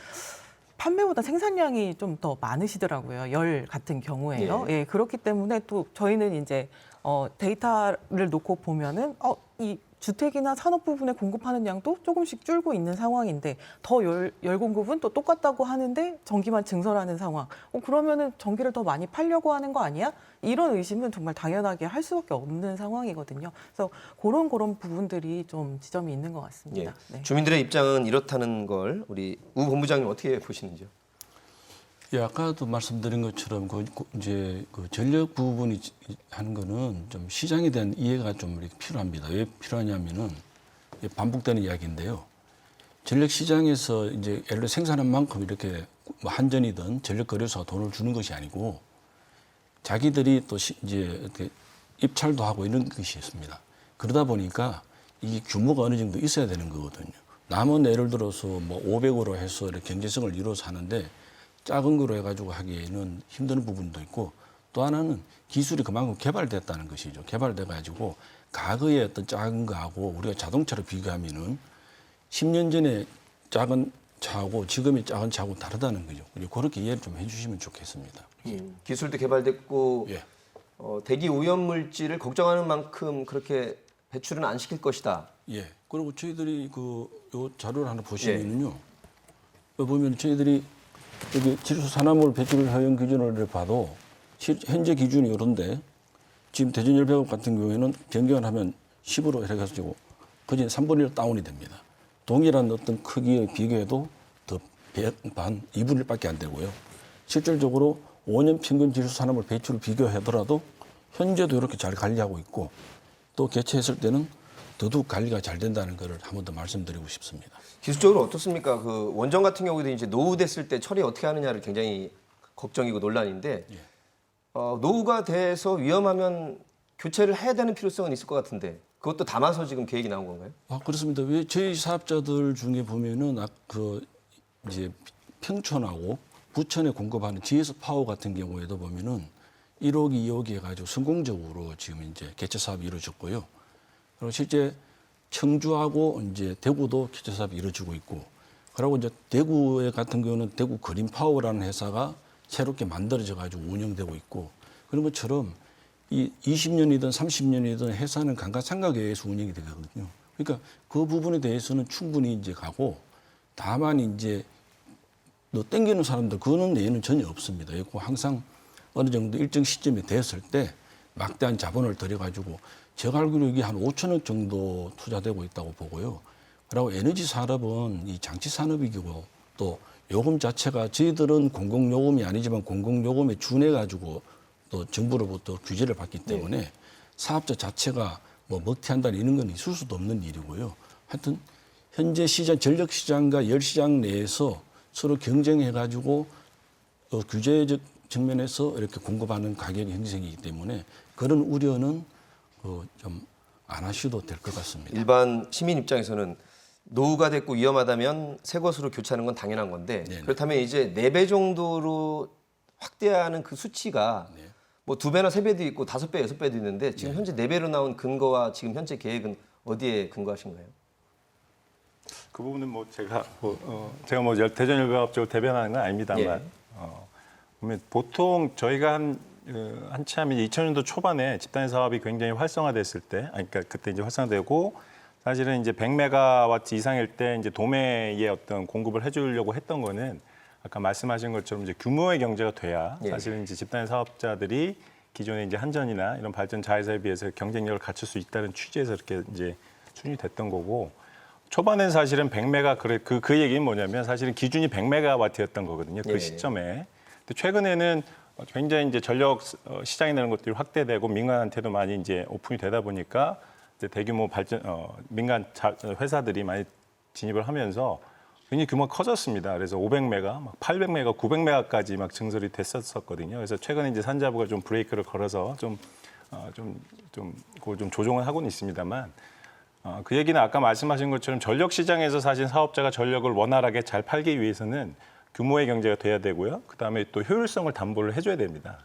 판매보다 생산량이 좀 더 많으시더라고요. 열 같은 경우에요. 예, 그렇기 때문에 또 저희는 이제 데이터를 놓고 보면은 이 주택이나 산업 부분에 공급하는 양도 조금씩 줄고 있는 상황인데 더 열 공급은 또 똑같다고 하는데 전기만 증설하는 상황. 그러면은 전기를 더 많이 팔려고 하는 거 아니야? 이런 의심은 정말 당연하게 할 수밖에 없는 상황이거든요. 그래서 그런 부분들이 좀 지점이 있는 것 같습니다. 예. 네. 주민들의 입장은 이렇다는 걸 우리 우 본부장님 어떻게 보시는지요? 예, 아까도 말씀드린 것처럼 이제 그 전력 부분이 하는 거는 좀 시장에 대한 이해가 좀 이렇게 필요합니다. 왜 필요하냐면은 반복되는 이야기인데요. 전력 시장에서 이제 예를 들어 생산한 만큼 이렇게 뭐 한전이든 전력 거래소가 돈을 주는 것이 아니고 자기들이 또 이제 이렇게 입찰도 하고 이런 것이 있습니다. 그러다 보니까 이 규모가 어느 정도 있어야 되는 거거든요. 남은 예를 들어서 뭐 500으로 해서 이렇게 경제성을 이루어서 하는데 작은 거로 해가지고 하기에는 힘든 부분도 있고 또 하나는 기술이 그만큼 개발됐다는 것이죠. 개발돼가지고 과거의 어떤 작은 거하고 우리가 자동차로 비교하면은 10년 전에 작은 차하고 지금의 작은 차하고 다르다는 거죠. 그렇게 이해를 좀 해주시면 좋겠습니다. 기술도 개발됐고 예. 대기 오염 물질을 걱정하는 만큼 그렇게 배출은 안 시킬 것이다. 예. 그리고 저희들이 요 자료를 하나 보시면은요. 보면 저희들이 여기 질소 산화물 배출 허용 기준을 봐도 현재 기준이 이런데 지금 대전열병업 같은 경우에는 변경을 하면 10으로 해가지고 거진 3분의 1 다운이 됩니다. 동일한 어떤 크기에 비교해도 더 반 2분의 1밖에 안 되고요. 실질적으로 5년 평균 질소 산화물 배출을 비교하더라도 현재도 이렇게 잘 관리하고 있고 또 개최했을 때는 더더욱 관리가 잘 된다는 것을 한 번 더 말씀드리고 싶습니다. 기술적으로 어떻습니까? 그 원전 같은 경우도 이제 노후됐을 때 처리 어떻게 하느냐를 굉장히 걱정이고 논란인데 노후가 돼서 위험하면 교체를 해야 되는 필요성은 있을 것 같은데 그것도 담아서 지금 계획이 나온 건가요? 그렇습니다. 왜 저희 사업자들 중에 보면은 이제 평촌하고 부천에 공급하는 GS 파워 같은 경우에도 보면은 1억, 2억 해가지고 성공적으로 지금 이제 개체 사업이 이루어졌고요. 그리고 실제 청주하고 이제 대구도 개체 사업이 이루어지고 있고, 그리고 이제 대구에 같은 경우는 대구 그린 파워라는 회사가 새롭게 만들어져 가지고 운영되고 있고, 그런 것처럼 이 20년이든 30년이든 회사는 감가상각에 의해서 운영이 되거든요. 그러니까 그 부분에 대해서는 충분히 이제 가고, 다만 이제 땡기는 사람들 그거는 예는 전혀 없습니다. 그리고 항상 어느 정도 일정 시점이 됐을 때 막대한 자본을 들여가지고 제가 알기로 이게 한 5천억 정도 투자되고 있다고 보고요. 그리고 에너지 산업은 이 장치 산업이고 또 요금 자체가 저희들은 공공요금이 아니지만 공공요금에 준해가지고 또 정부로부터 규제를 받기 때문에 사업자 자체가 뭐 먹튀한다는 이런 건 있을 수도 없는 일이고요. 하여튼 현재 시장, 전력 시장과 열 시장 내에서 서로 경쟁해가지고 규제적 측면에서 이렇게 공급하는 가격이 형성이기 때문에 그런 우려는 좀 안 하셔도 될 것 같습니다. 일반 시민 입장에서는 노후가 됐고 위험하다면 새 것으로 교체하는 건 당연한 건데 네네. 그렇다면 이제 4배 정도로 확대하는 그 수치가 네. 뭐 2배나 3배도 있고 5배, 6배도 있는데 지금 현재 4배로 나온 근거와 지금 현재 계획은 어디에 근거하신가요? 그 부분은 뭐 제가 대전열병업 쪽으로 대변하는 건 아닙니다만 보면 보통 저희가 한참 2000년도 초반에 집단 사업이 굉장히 활성화됐을 때, 그러니까 그때 이제 활성화되고 사실은 이제 100메가와트 이상일 때 이제 도매에 어떤 공급을 해주려고 했던 거는 아까 말씀하신 것처럼 이제 규모의 경제가 돼야 사실은 이제 집단 사업자들이 기존의 이제 한전이나 이런 발전 자회사에 비해서 경쟁력을 갖출 수 있다는 취지에서 이렇게 이제 추진이 됐던 거고. 초반엔 사실은 100메가 그 얘기는 뭐냐면 사실은 기준이 100메가와트였던 거거든요. 그 시점에. 근데 최근에는 굉장히 이제 전력 시장이 되는 것들이 확대되고 민간한테도 많이 이제 오픈이 되다 보니까 이제 대규모 발전 민간 회사들이 많이 진입을 하면서 굉장히 규모가 커졌습니다. 그래서 500메가, 막 800메가, 900메가까지 막 증설이 됐었거든요. 그래서 최근에 이제 산자부가 좀 브레이크를 걸어서 그걸 좀 조정을 하고는 있습니다만, 그 얘기는 아까 말씀하신 것처럼 전력 시장에서 사실 사업자가 전력을 원활하게 잘 팔기 위해서는 규모의 경제가 돼야 되고요. 그다음에 또 효율성을 담보를 해줘야 됩니다.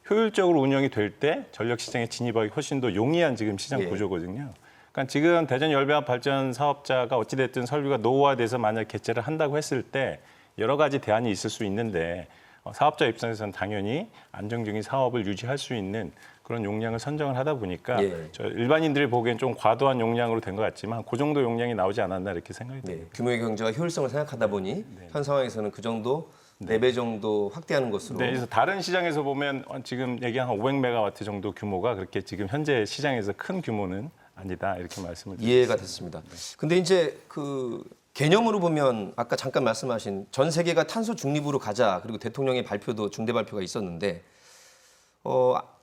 효율적으로 운영이 될 때 전력 시장에 진입하기 훨씬 더 용이한 지금 시장 구조거든요. 그러니까 지금 대전 열병합 발전 사업자가 어찌됐든 설비가 노후화돼서 만약 개최를 한다고 했을 때 여러 가지 대안이 있을 수 있는데 사업자 입장에서는 당연히 안정적인 사업을 유지할 수 있는 그런 용량을 선정을 하다 보니까 저 일반인들이 보기엔 좀 과도한 용량으로 된 것 같지만 그 정도 용량이 나오지 않았나 이렇게 생각이 듭니다. 규모의 경제와 효율성을 생각하다 보니 현 상황에서는 그 정도 4배 정도 확대하는 것으로. 네, 그래서 다른 시장에서 보면 지금 얘기한 한 500메가와트 정도 규모가 그렇게 지금 현재 시장에서 큰 규모는 아니다 이렇게 말씀을 드립니다. 이해가 됐습니다. 근데 이제 그 개념으로 보면 아까 잠깐 말씀하신 전 세계가 탄소 중립으로 가자 그리고 대통령의 발표도 중대 발표가 있었는데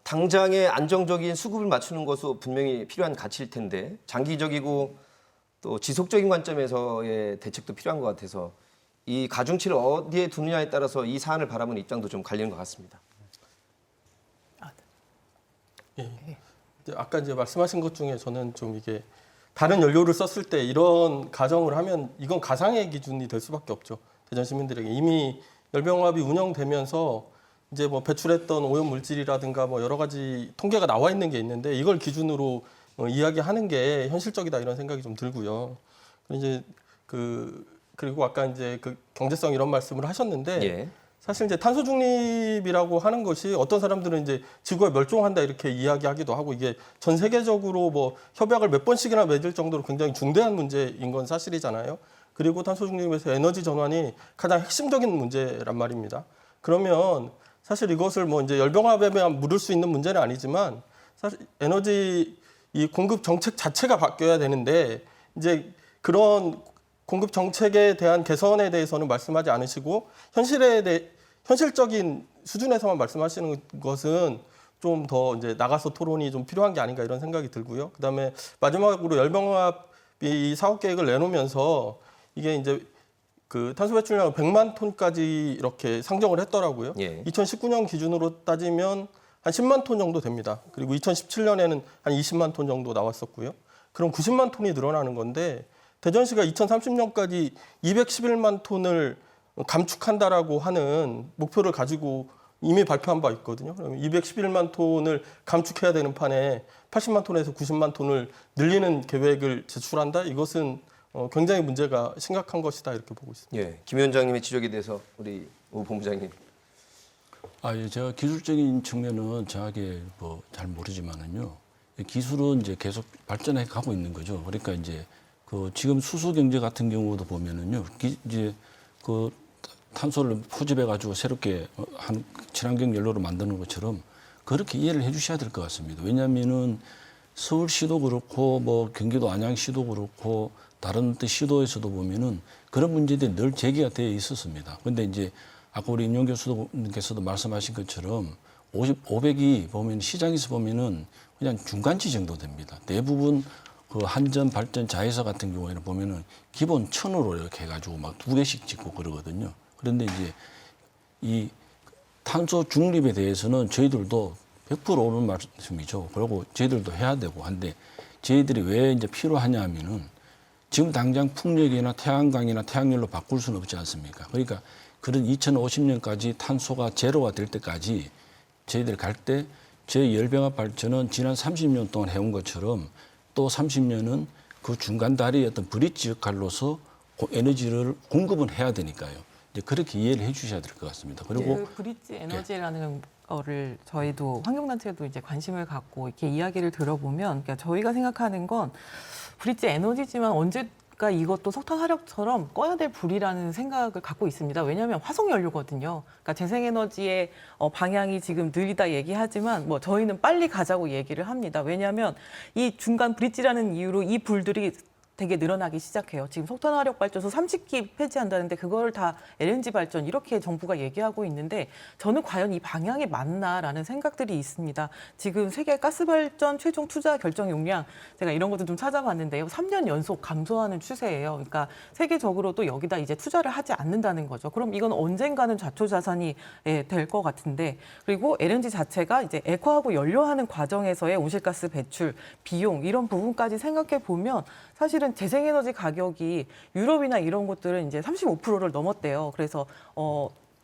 당장의 안정적인 수급을 맞추는 것도 분명히 필요한 가치일 텐데 장기적이고 또 지속적인 관점에서의 대책도 필요한 것 같아서 이 가중치를 어디에 두느냐에 따라서 이 사안을 바라보는 입장도 좀 갈리는 것 같습니다. 이제 아까 이제 말씀하신 것 중에 저는 좀 이게 다른 연료를 썼을 때 이런 가정을 하면 이건 가상의 기준이 될 수밖에 없죠. 대전 시민들에게 이미 열병합이 운영되면서 이제 뭐 배출했던 오염 물질이라든가 뭐 여러 가지 통계가 나와 있는 게 있는데 이걸 기준으로 이야기하는 게 현실적이다 이런 생각이 좀 들고요. 이제 그리고 아까 이제 그 경제성 이런 말씀을 하셨는데 사실 이제 탄소 중립이라고 하는 것이 어떤 사람들은 이제 지구가 멸종한다 이렇게 이야기하기도 하고 이게 전 세계적으로 뭐 협약을 몇 번씩이나 맺을 정도로 굉장히 중대한 문제인 건 사실이잖아요. 그리고 탄소 중립에서 에너지 전환이 가장 핵심적인 문제란 말입니다. 그러면 사실 이것을 뭐 이제 열병합에만 물을 수 있는 문제는 아니지만 사실 에너지 이 공급 정책 자체가 바뀌어야 되는데 이제 그런 공급 정책에 대한 개선에 대해서는 말씀하지 않으시고 현실적인 수준에서만 말씀하시는 것은 좀 더 이제 나가서 토론이 좀 필요한 게 아닌가 이런 생각이 들고요. 그다음에 마지막으로 열병합이 사업 계획을 내놓으면서 이게 이제 그 탄소 배출량을 100만 톤까지 이렇게 상정을 했더라고요. 2019년 기준으로 따지면 한 10만 톤 정도 됩니다. 그리고 2017년에는 한 20만 톤 정도 나왔었고요. 그럼 90만 톤이 늘어나는 건데 대전시가 2030년까지 211만 톤을 감축한다라고 하는 목표를 가지고 이미 발표한 바 있거든요. 그러면 211만 톤을 감축해야 되는 판에 80만 톤에서 90만 톤을 늘리는 계획을 제출한다? 이것은 굉장히 문제가 심각한 것이다 이렇게 보고 있습니다. 김 위원장님의 지적에 대해서 우리 오 본부장님. 제가 기술적인 측면은 정확하게 뭐 잘 모르지만은요. 기술은 이제 계속 발전해 가고 있는 거죠. 그러니까 이제 그 지금 수소 경제 같은 경우도 보면은요. 이제 그 탄소를 포집해 가지고 새롭게 한 친환경 연료로 만드는 것처럼 그렇게 이해를 해 주셔야 될 것 같습니다. 왜냐하면은 서울시도 그렇고 뭐 경기도 안양시도 그렇고 다른 시도에서도 보면은 그런 문제들이 늘 제기가 되어 있었습니다. 그런데 이제 아까 우리 임용 교수님께서도 말씀하신 것처럼 500이 보면 시장에서 보면은 그냥 중간치 정도 됩니다. 대부분 그 한전, 발전, 자회사 같은 경우에는 보면은 기본 1000으로 이렇게 해가지고 막 2개씩 짓고 그러거든요. 그런데 이제 이 탄소 중립에 대해서는 저희들도 100% 오는 말씀이죠. 그리고 저희들도 해야 되고 한데 저희들이 왜 이제 필요하냐 하면은 지금 당장 풍력이나 태양광이나 태양열로 바꿀 수는 없지 않습니까? 그러니까 그런 2050년까지 탄소가 제로가 될 때까지 저희들이 갈 때 저희 열병합 발전은 지난 30년 동안 해온 것처럼 또 30년은 그 중간 다리의 어떤 브릿지 역할로서 에너지를 공급은 해야 되니까요. 이제 그렇게 이해를 해 주셔야 될 것 같습니다. 그리고 그 브릿지 에너지라는 거를 저희도 환경단체도 이제 관심을 갖고 이렇게 이야기를 들어보면 그러니까 저희가 생각하는 건 브릿지 에너지지만 언제가 이것도 석탄 화력처럼 꺼야 될 불이라는 생각을 갖고 있습니다. 왜냐하면 화석 연료거든요. 그러니까 재생에너지의 방향이 지금 느리다 얘기하지만 뭐 저희는 빨리 가자고 얘기를 합니다. 왜냐하면 이 중간 브릿지라는 이유로 이 불들이 되게 늘어나기 시작해요. 지금 석탄화력발전소 30기 폐지한다는데 그걸 다 LNG 발전 이렇게 정부가 얘기하고 있는데 저는 과연 이 방향이 맞나라는 생각들이 있습니다. 지금 세계 가스발전 최종 투자 결정 용량 제가 이런 것도 좀 찾아봤는데요. 3년 연속 감소하는 추세예요. 그러니까 세계적으로도 여기다 이제 투자를 하지 않는다는 거죠. 그럼 이건 언젠가는 좌초자산이 될 것 같은데 그리고 LNG 자체가 이제 액화하고 연료하는 과정에서의 온실가스 배출, 비용 이런 부분까지 생각해 보면 사실은 재생에너지 가격이 유럽이나 이런 곳들은 이제 35%를 넘었대요. 그래서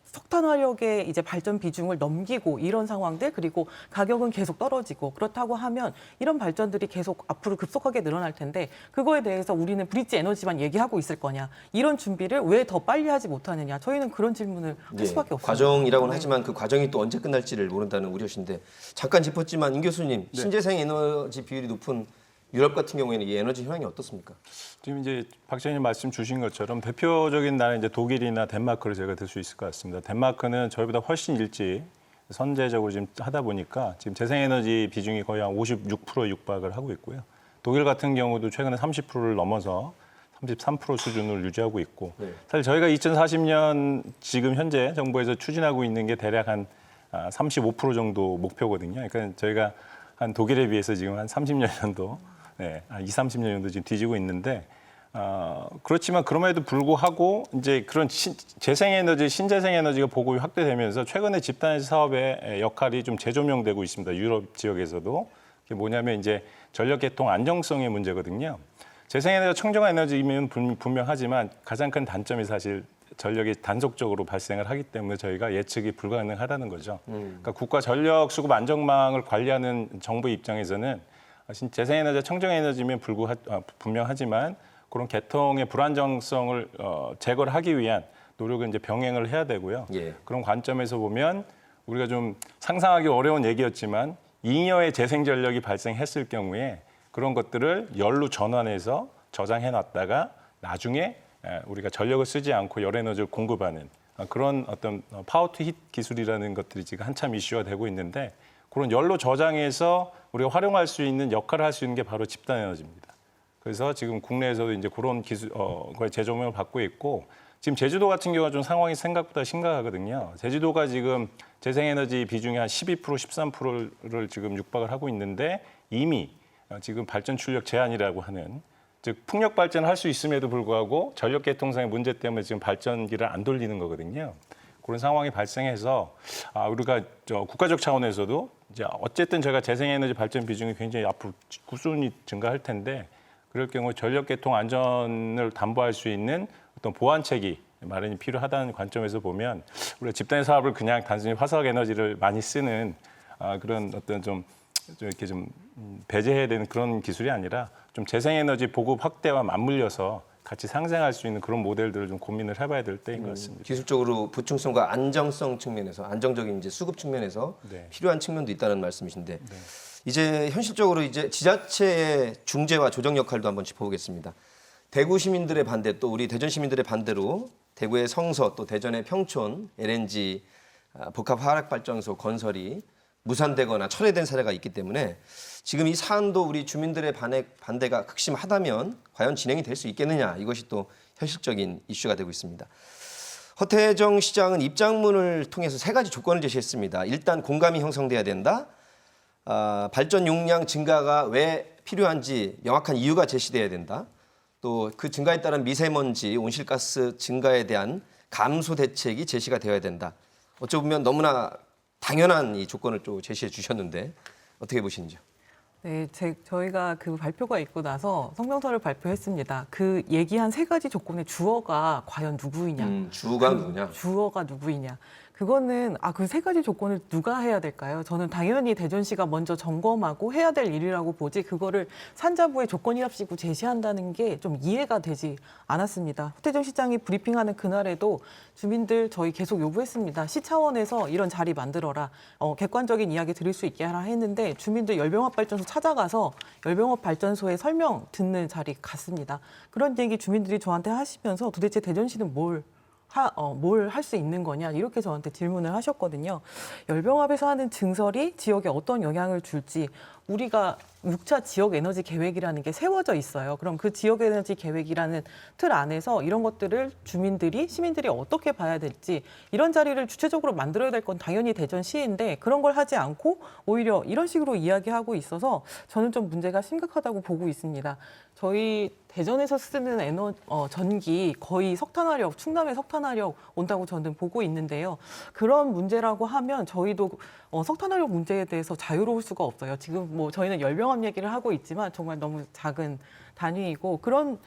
석탄화력의 이제 발전 비중을 넘기고 이런 상황들 그리고 가격은 계속 떨어지고 그렇다고 하면 이런 발전들이 계속 앞으로 급속하게 늘어날 텐데 그거에 대해서 우리는 브릿지 에너지만 얘기하고 있을 거냐 이런 준비를 왜 더 빨리 하지 못하느냐 저희는 그런 질문을 할 수밖에 없습니다. 과정이라고는 하지만 그 과정이 또 언제 끝날지를 모른다는 우려신데 잠깐 짚었지만 임 교수님 신재생 에너지 비율이 높은 유럽 같은 경우에는 이 에너지 현황이 어떻습니까? 지금 이제 박 시장님 말씀 주신 것처럼 대표적인 나라는 이제 독일이나 덴마크를 제가 들 수 있을 것 같습니다. 덴마크는 저희보다 훨씬 일찍 선제적으로 지금 하다 보니까 지금 재생에너지 비중이 거의 한 56%에 육박을 하고 있고요. 독일 같은 경우도 최근에 30%를 넘어서 33% 수준을 유지하고 있고 사실 저희가 2040년 지금 현재 정부에서 추진하고 있는 게 대략 한 35% 정도 목표거든요. 그러니까 저희가 한 독일에 비해서 지금 한 30년 정도 한 20, 30년 정도 지금 뒤지고 있는데 그렇지만 그럼에도 불구하고 이제 그런 재생에너지, 신재생에너지가 보급이 확대되면서 최근에 집단에너지 사업의 역할이 좀 재조명되고 있습니다. 유럽 지역에서도. 그게 뭐냐면 이제 전력 개통 안정성의 문제거든요. 재생에너지가 청정한 에너지면 분명하지만 가장 큰 단점이 사실 전력이 단속적으로 발생을 하기 때문에 저희가 예측이 불가능하다는 거죠. 그러니까 국가 전력 수급 안정망을 관리하는 정부 입장에서는 재생에너지와 청정에너지면 분명하지만 그런 개통의 불안정성을 제거를 하기 위한 노력을 이제 병행을 해야 되고요. 그런 관점에서 보면 우리가 좀 상상하기 어려운 얘기였지만 잉여의 재생 전력이 발생했을 경우에 그런 것들을 열로 전환해서 저장해 놨다가 나중에 우리가 전력을 쓰지 않고 열에너지를 공급하는 그런 어떤 파워 투 힛 기술이라는 것들이 지금 한참 이슈가 되고 있는데 그런 열로 저장해서 우리가 활용할 수 있는 역할을 할 수 있는 게 바로 집단 에너지입니다. 그래서 지금 국내에서도 이제 그런 기술 거의 재조명을 받고 있고 지금 제주도 같은 경우가 좀 상황이 생각보다 심각하거든요. 제주도가 지금 재생에너지 비중이 한 12%, 13%를 지금 육박을 하고 있는데 이미 지금 발전 출력 제한이라고 하는 즉 풍력 발전을 할 수 있음에도 불구하고 전력 개통상의 문제 때문에 지금 발전기를 안 돌리는 거거든요. 그런 상황이 발생해서 우리가 국가적 차원에서도 이제 어쨌든 저희가 재생에너지 발전 비중이 굉장히 앞으로 꾸준히 증가할 텐데 그럴 경우 전력 개통 안전을 담보할 수 있는 어떤 보완책이 마련이 필요하다는 관점에서 보면 우리가 집단의 사업을 그냥 단순히 화석 에너지를 많이 쓰는 그런 어떤 좀 이렇게 좀 배제해야 되는 그런 기술이 아니라 좀 재생에너지 보급 확대와 맞물려서 같이 상생할 수 있는 그런 모델들을 좀 고민을 해봐야 될 때인 것 같습니다. 기술적으로 부충성과 안정성 측면에서 안정적인 이제 수급 측면에서 필요한 측면도 있다는 말씀이신데 이제 현실적으로 이제 지자체의 중재와 조정 역할도 한번 짚어보겠습니다. 대구 시민들의 반대 또 우리 대전 시민들의 반대로 대구의 성서 또 대전의 평촌 LNG 복합 화력발전소 건설이 무산되거나 철회된 사례가 있기 때문에 지금 이 사안도 우리 주민들의 반대가 극심하다면 과연 진행이 될 수 있겠느냐 이것이 또 현실적인 이슈가 되고 있습니다. 허태정 시장은 입장문을 통해서 3가지 조건을 제시했습니다. 일단 공감이 형성돼야 된다. 발전 용량 증가가 왜 필요한지 명확한 이유가 제시돼야 된다. 또 그 증가에 따른 미세먼지, 온실가스 증가에 대한 감소 대책이 제시가 되어야 된다. 어찌 보면 너무나 당연한 이 조건을 또 제시해 주셨는데 어떻게 보시는지요? 네, 저희가 그 발표가 있고 나서 성명서를 발표했습니다. 그 얘기한 3가지 조건의 주어가 과연 누구이냐? 주가 누구냐? 주어가 누구이냐? 그거는 그 3가지 조건을 누가 해야 될까요? 저는 당연히 대전시가 먼저 점검하고 해야 될 일이라고 보지 그거를 산자부에 조건이랍시고 제시한다는 게 좀 이해가 되지 않았습니다. 허태정 시장이 브리핑하는 그날에도 주민들 저희 계속 요구했습니다. 시 차원에서 이런 자리 만들어라. 객관적인 이야기 들을 수 있게 하라 했는데 주민들 열병합 발전소 찾아가서 열병합 발전소의 설명 듣는 자리 갔습니다. 그런 얘기 주민들이 저한테 하시면서 도대체 대전시는 뭘 할 수 있는 거냐 이렇게 저한테 질문을 하셨거든요. 열병합에서 하는 증설이 지역에 어떤 영향을 줄지 우리가 6차 지역 에너지 계획이라는 게 세워져 있어요. 그럼 그 지역 에너지 계획이라는 틀 안에서 이런 것들을 주민들이, 시민들이 어떻게 봐야 될지 이런 자리를 주체적으로 만들어야 될 건 당연히 대전시인데 그런 걸 하지 않고 오히려 이런 식으로 이야기하고 있어서 저는 좀 문제가 심각하다고 보고 있습니다. 저희 대전에서 쓰는 전기 거의 석탄화력, 충남의 석탄화력 온다고 저는 보고 있는데요. 그런 문제라고 하면 저희도 석탄화력 문제에 대해서 자유로울 수가 없어요. 지금 뭐 저희는 열병합 얘기를 하고 있지만 정말 너무 작은 단위이고 그런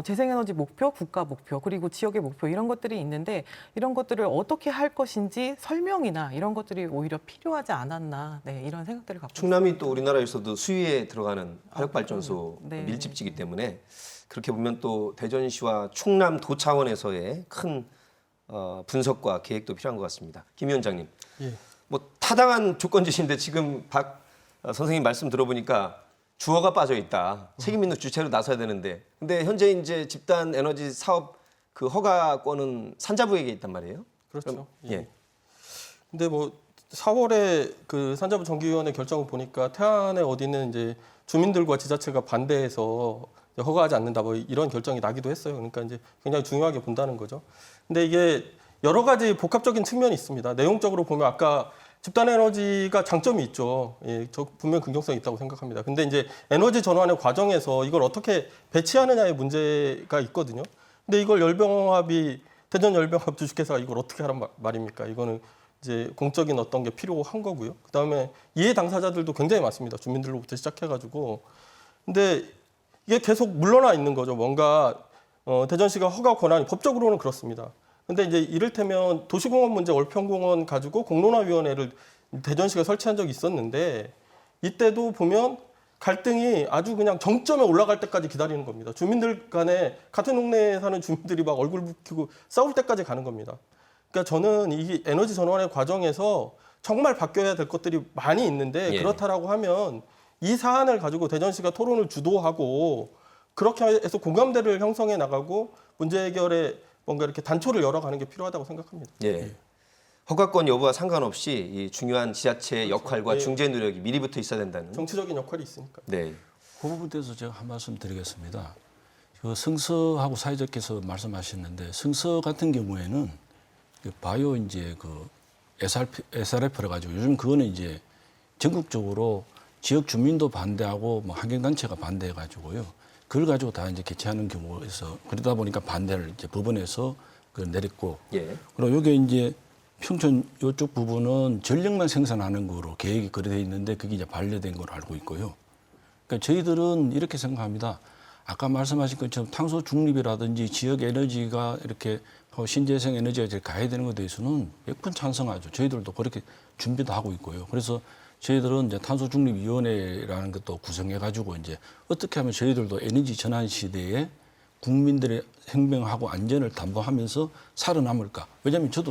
재생에너지 목표, 국가 목표, 그리고 지역의 목표 이런 것들이 있는데 이런 것들을 어떻게 할 것인지 설명이나 이런 것들이 오히려 필요하지 않았나 네, 이런 생각들을 갖고 충남이 또 우리나라에서도 수위에 들어가는 화력발전소 네. 밀집지기 때문에 그렇게 보면 또 대전시와 충남도 차원에서의 큰 분석과 계획도 필요한 것 같습니다. 김 위원장님, 예. 뭐 타당한 조건 제시인데 지금 박 선생님 말씀 들어보니까 주어가 빠져 있다. 책임 있는 주체로 나서야 되는데, 근데 현재 이제 집단 에너지 사업 그 허가권은 산자부에게 있단 말이에요. 그렇죠. 그럼, 예. 근데 뭐 4월에 그 산자부 정기위원회 결정을 보니까 태안에 어디는 이제 주민들과 지자체가 반대해서 허가하지 않는다 뭐 이런 결정이 나기도 했어요. 그러니까 이제 굉장히 중요하게 본다는 거죠. 근데 이게 여러 가지 복합적인 측면이 있습니다. 내용적으로 보면 아까 집단 에너지가 장점이 있죠. 예, 저 분명 긍정성이 있다고 생각합니다. 근데 이제 에너지 전환의 과정에서 이걸 어떻게 배치하느냐의 문제가 있거든요. 근데 이걸 열병합이 대전 열병합 주식회사가 이걸 어떻게 하란 말입니까? 이거는 이제 공적인 어떤 게 필요한 거고요. 그다음에 이해 당사자들도 굉장히 많습니다. 주민들로부터 시작해가지고. 근데 이게 계속 물러나 있는 거죠. 뭔가 대전시가 허가 권한이 법적으로는 그렇습니다. 근데 이제 이를테면 도시공원 문제 월평공원 가지고 공론화위원회를 대전시가 설치한 적이 있었는데 이때도 보면 갈등이 아주 그냥 정점에 올라갈 때까지 기다리는 겁니다. 주민들 간에 같은 동네에 사는 주민들이 막 얼굴 붉히고 싸울 때까지 가는 겁니다. 그러니까 저는 이 에너지 전환의 과정에서 정말 바뀌어야 될 것들이 많이 있는데 예. 그렇다라고 하면 이 사안을 가지고 대전시가 토론을 주도하고 그렇게 해서 공감대를 형성해 나가고 문제 해결에 뭔가 이렇게 단초를 열어가는 게 필요하다고 생각합니다. 예. 허가권 여부와 상관없이 이 중요한 지자체의 역할과 예. 중재 노력이 미리부터 있어야 된다는. 정치적인 역할이 있으니까. 네. 그 부분에 대해서 제가 한 말씀 드리겠습니다. 그 성서하고 사회적께서 말씀하셨는데 성서 같은 경우에는 그 바이오 이제 그 SRF라 가지고 요즘 그거는 이제 전국적으로 지역 주민도 반대하고 뭐 환경단체가 반대해 가지고요. 그걸 가지고 다 이제 개최하는 경우에서 그러다 보니까 반대를 이제 법원에서 그 내렸고. 예. 그리고 이게 이제 평촌 이쪽 부분은 전력만 생산하는 거로 계획이 그래 돼 있는데 그게 이제 반려된 걸로 알고 있고요. 그러니까 저희들은 이렇게 생각합니다. 아까 말씀하신 것처럼 탄소 중립이라든지 지역 에너지가 이렇게 신재생 에너지가 이제 가야 되는 것에 대해서는 100% 찬성하죠. 저희들도 그렇게 준비도 하고 있고요. 그래서 저희들은 이제 탄소 중립 위원회라는 것도 구성해 가지고 이제 어떻게 하면 저희들도 에너지 전환 시대에 국민들의 생명하고 안전을 담보하면서 살아남을까? 왜냐하면 저도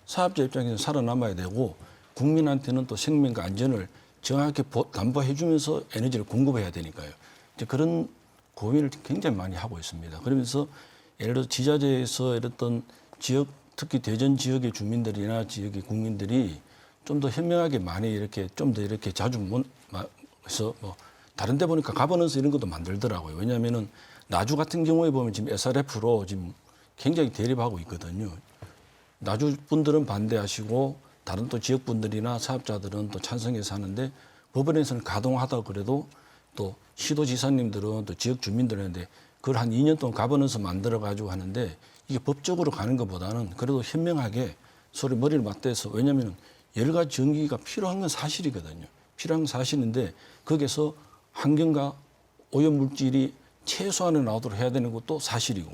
사업자 입장에서 살아남아야 되고 국민한테는 또 생명과 안전을 정확하게 담보해 주면서 에너지를 공급해야 되니까요. 이제 그런 고민을 굉장히 많이 하고 있습니다. 그러면서 예를 들어 지자체에서 이랬던 지역, 특히 대전 지역의 주민들이나 지역의 국민들이 좀 더 현명하게 많이 이렇게 좀 더 이렇게 자주 해서 뭐 다른 데 보니까 가버넌스 이런 것도 만들더라고요. 왜냐하면은 나주 같은 경우에 보면 지금 SRF로 지금 굉장히 대립하고 있거든요. 나주 분들은 반대하시고 다른 또 지역 분들이나 사업자들은 또 찬성해서 하는데 법원에서는 가동하다 그래도 또 시도지사님들은 또 지역 주민들한테 그걸 한 2년 동안 가버넌스 만들어 가지고 하는데 이게 법적으로 가는 것보다는 그래도 현명하게 서로 머리를 맞대서 왜냐하면 열과 전기가 필요한 건 사실이거든요. 필요한 건 사실인데 거기서 환경과 오염 물질이 최소한에 나오도록 해야 되는 것도 사실이고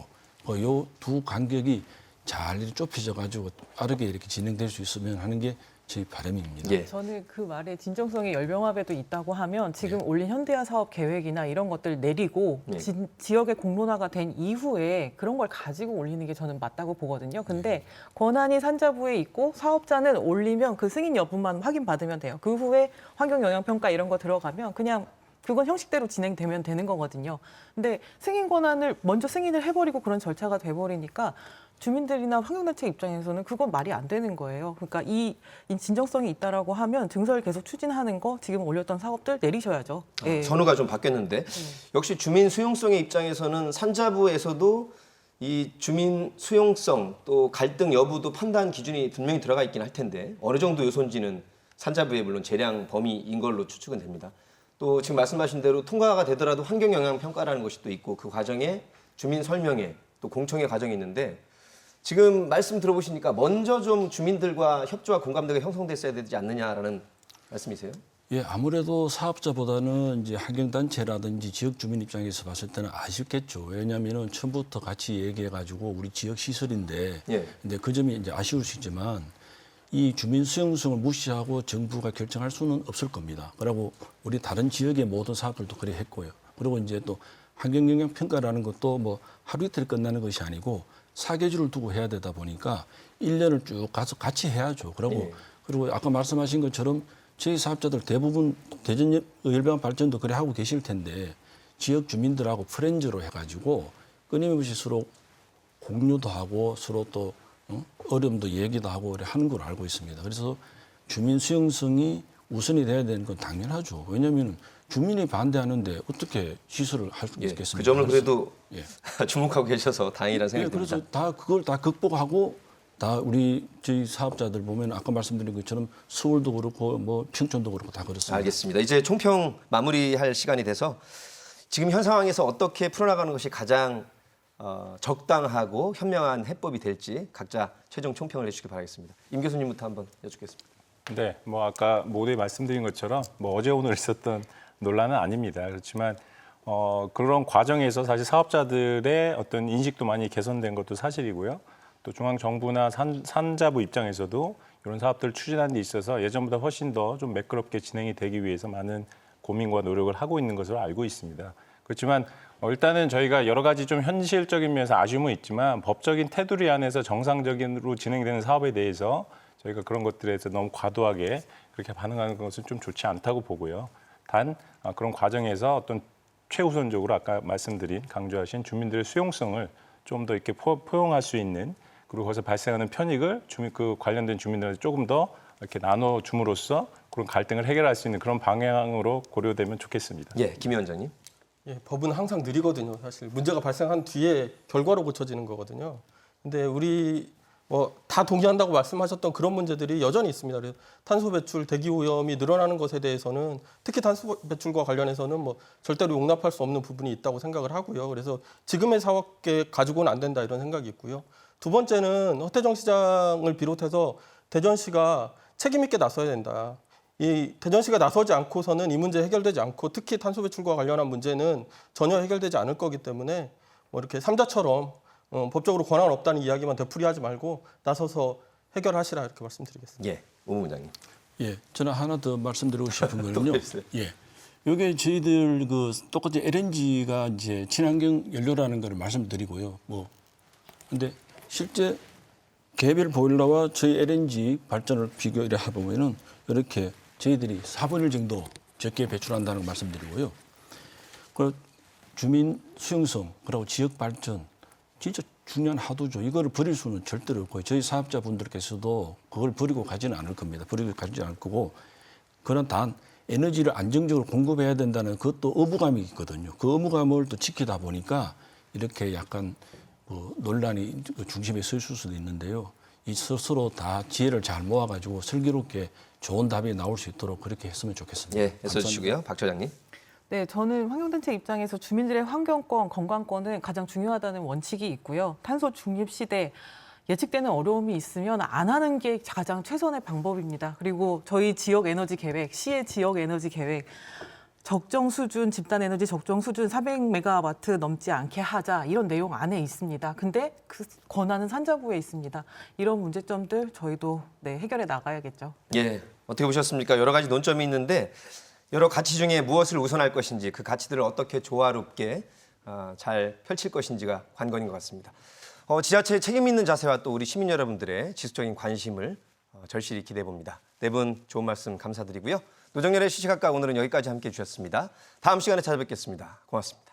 이 두 간격이 잘 좁혀져 가지고 빠르게 이렇게 진행될 수 있으면 하는 게 저희 바람입니다. 예. 저는 그 말에 진정성이 열병합에도 있다고 하면 지금 올린 현대화 사업 계획이나 이런 것들 내리고 네. 지역의 공론화가 된 이후에 그런 걸 가지고 올리는 게 저는 맞다고 보거든요. 근데 권한이 산자부에 있고 사업자는 올리면 그 승인 여부만 확인받으면 돼요. 그 후에 환경영향평가 이런 거 들어가면 그냥 그건 형식대로 진행되면 되는 거거든요. 근데 승인 권한을 먼저 승인을 해버리고 그런 절차가 돼버리니까 주민들이나 환경단체 입장에서는 그건 말이 안 되는 거예요. 그러니까 이 진정성이 있다라고 하면 증설 계속 추진하는 거 지금 올렸던 사업들 내리셔야죠. 예. 선호가 좀 바뀌었는데 역시 주민 수용성의 입장에서는 산자부에서도 이 주민 수용성 또 갈등 여부도 판단 기준이 분명히 들어가 있긴 할 텐데 어느 정도 요소인지는 산자부의 물론 재량 범위인 걸로 추측은 됩니다. 또 지금 말씀하신 대로 통과가 되더라도 환경 영향 평가라는 것이 또 있고 그 과정에 주민 설명회 또 공청회 과정이 있는데 지금 말씀 들어보시니까 먼저 좀 주민들과 협조와 공감대가 형성됐어야 되지 않느냐라는 말씀이세요? 예, 아무래도 사업자보다는 이제 환경단체라든지 지역 주민 입장에서 봤을 때는 아쉽겠죠. 왜냐하면은 처음부터 같이 얘기해가지고 우리 지역 시설인데, 예. 근데 그 점이 이제 아쉬울 수 있지만 이 주민 수용성을 무시하고 정부가 결정할 수는 없을 겁니다. 그리고 우리 다른 지역의 모든 사업들도 그래 했고요. 그리고 이제 또 환경 영향 평가라는 것도 뭐 하루 이틀 끝나는 것이 아니고 사계절을 두고 해야 되다 보니까 1년을 쭉 가서 같이 해야죠. 그리고 아까 말씀하신 것처럼 저희 사업자들 대부분 대전 열병 발전도 그래 하고 계실 텐데 지역 주민들하고 프렌즈로 해가지고 끊임없이 서로 공유도 하고 서로 또 어려움도 얘기도 하고 그래 하는 걸로 알고 있습니다. 그래서 주민 수용성이 우선이 돼야 되는 건 당연하죠. 왜냐하면 주민이 반대하는데 어떻게 시설을 할 수 예, 있겠습니까? 그 점을 그래도 예. 주목하고 계셔서 다행이라는 예, 생각이 듭니다. 그래서 다 그걸 다 극복하고 다 우리 저희 사업자들 보면 아까 말씀드린 것처럼 서울도 그렇고 뭐 평촌도 그렇고 다 그렇습니다. 알겠습니다. 이제 총평 마무리할 시간이 돼서 지금 현 상황에서 어떻게 풀어나가는 것이 가장 적당하고 현명한 해법이 될지 각자 최종 총평을 해주시기 바라겠습니다. 임 교수님부터 한번 여쭙겠습니다. 네, 뭐 아까 모두에 말씀드린 것처럼 뭐 어제 오늘 있었던 논란은 아닙니다. 그렇지만 그런 과정에서 사실 사업자들의 어떤 인식도 많이 개선된 것도 사실이고요. 또 중앙 정부나 산자부 입장에서도 이런 사업들을 추진하는 데 있어서 예전보다 훨씬 더 좀 매끄럽게 진행이 되기 위해서 많은 고민과 노력을 하고 있는 것으로 알고 있습니다. 그렇지만 일단은 저희가 여러 가지 좀 현실적인 면에서 아쉬움은 있지만 법적인 테두리 안에서 정상적으로 진행되는 사업에 대해서 저희가 그런 것들에 대해서 너무 과도하게 그렇게 반응하는 것은 좀 좋지 않다고 보고요. 단 그런 과정에서 어떤 최우선적으로 아까 말씀드린 강조하신 주민들의 수용성을 좀 더 이렇게 포용할 수 있는 그리고 거기서 발생하는 편익을 그 관련된 주민들한테 조금 더 이렇게 나눠줌으로써 그런 갈등을 해결할 수 있는 그런 방향으로 고려되면 좋겠습니다. 예, 김 위원장님. 예, 법은 항상 느리거든요. 사실 문제가 발생한 뒤에 결과로 고쳐지는 거거든요. 근데 우리 뭐 다 동의한다고 말씀하셨던 그런 문제들이 여전히 있습니다. 그래서 탄소 배출, 대기 오염이 늘어나는 것에 대해서는 특히 탄소 배출과 관련해서는 뭐 절대로 용납할 수 없는 부분이 있다고 생각을 하고요. 그래서 지금의 사업계 가지고는 안 된다 이런 생각이 있고요. 두 번째는 허태정 시장을 비롯해서 대전시가 책임 있게 나서야 된다. 이 대전시가 나서지 않고서는 이 문제 해결되지 않고 특히 탄소 배출과 관련한 문제는 전혀 해결되지 않을 거기 때문에 뭐 이렇게 삼자처럼 법적으로 권한 없다는 이야기만 되풀이하지 말고 나서서 해결하시라 이렇게 말씀드리겠습니다. 예, 오 부장님. 예, 저는 하나 더 말씀드리고 싶은 거는요. 있어요? 예, 이게 저희들 그 똑같이 LNG가 이제 친환경 연료라는 걸 말씀드리고요. 뭐 근데 실제 개별 보일러와 저희 LNG 발전을 비교를 해보면은 이렇게 저희들이 4분의 1 정도 적게 배출한다는 걸 말씀드리고요. 그 주민 수용성 그리고 지역 발전 진짜 중요한 하도죠. 이거를 버릴 수는 절대로 없고 저희 사업자분들께서도 그걸 버리고 가지는 않을 겁니다. 버리고 가지 않을 거고 그런 단 에너지를 안정적으로 공급해야 된다는 그것도 의무감이 있거든요. 그 의무감을 또 지키다 보니까 이렇게 약간 뭐 논란이 중심에 서 있을 수도 있는데요. 이 스스로 다 지혜를 잘 모아가지고 슬기롭게 좋은 답이 나올 수 있도록 그렇게 했으면 좋겠습니다. 예, 애써주시고요. 박 처장님. 네, 저는 환경단체 입장에서 주민들의 환경권, 건강권은 가장 중요하다는 원칙이 있고요. 탄소 중립 시대 예측되는 어려움이 있으면 안 하는 게 가장 최선의 방법입니다. 그리고 저희 지역 에너지 계획, 시의 지역 에너지 계획 적정 수준, 집단 에너지 적정 수준 400메가와트 넘지 않게 하자 이런 내용 안에 있습니다. 근데 그 권한은 산자부에 있습니다. 이런 문제점들 저희도 해결해 나가야겠죠. 예, 어떻게 보셨습니까? 여러 가지 논점이 있는데 여러 가치 중에 무엇을 우선할 것인지 그 가치들을 어떻게 조화롭게 잘 펼칠 것인지가 관건인 것 같습니다. 지자체의 책임 있는 자세와 또 우리 시민 여러분들의 지속적인 관심을 절실히 기대해 봅니다. 네 분 좋은 말씀 감사드리고요. 노정열의 시시각각 오늘은 여기까지 함께해 주셨습니다. 다음 시간에 찾아뵙겠습니다. 고맙습니다.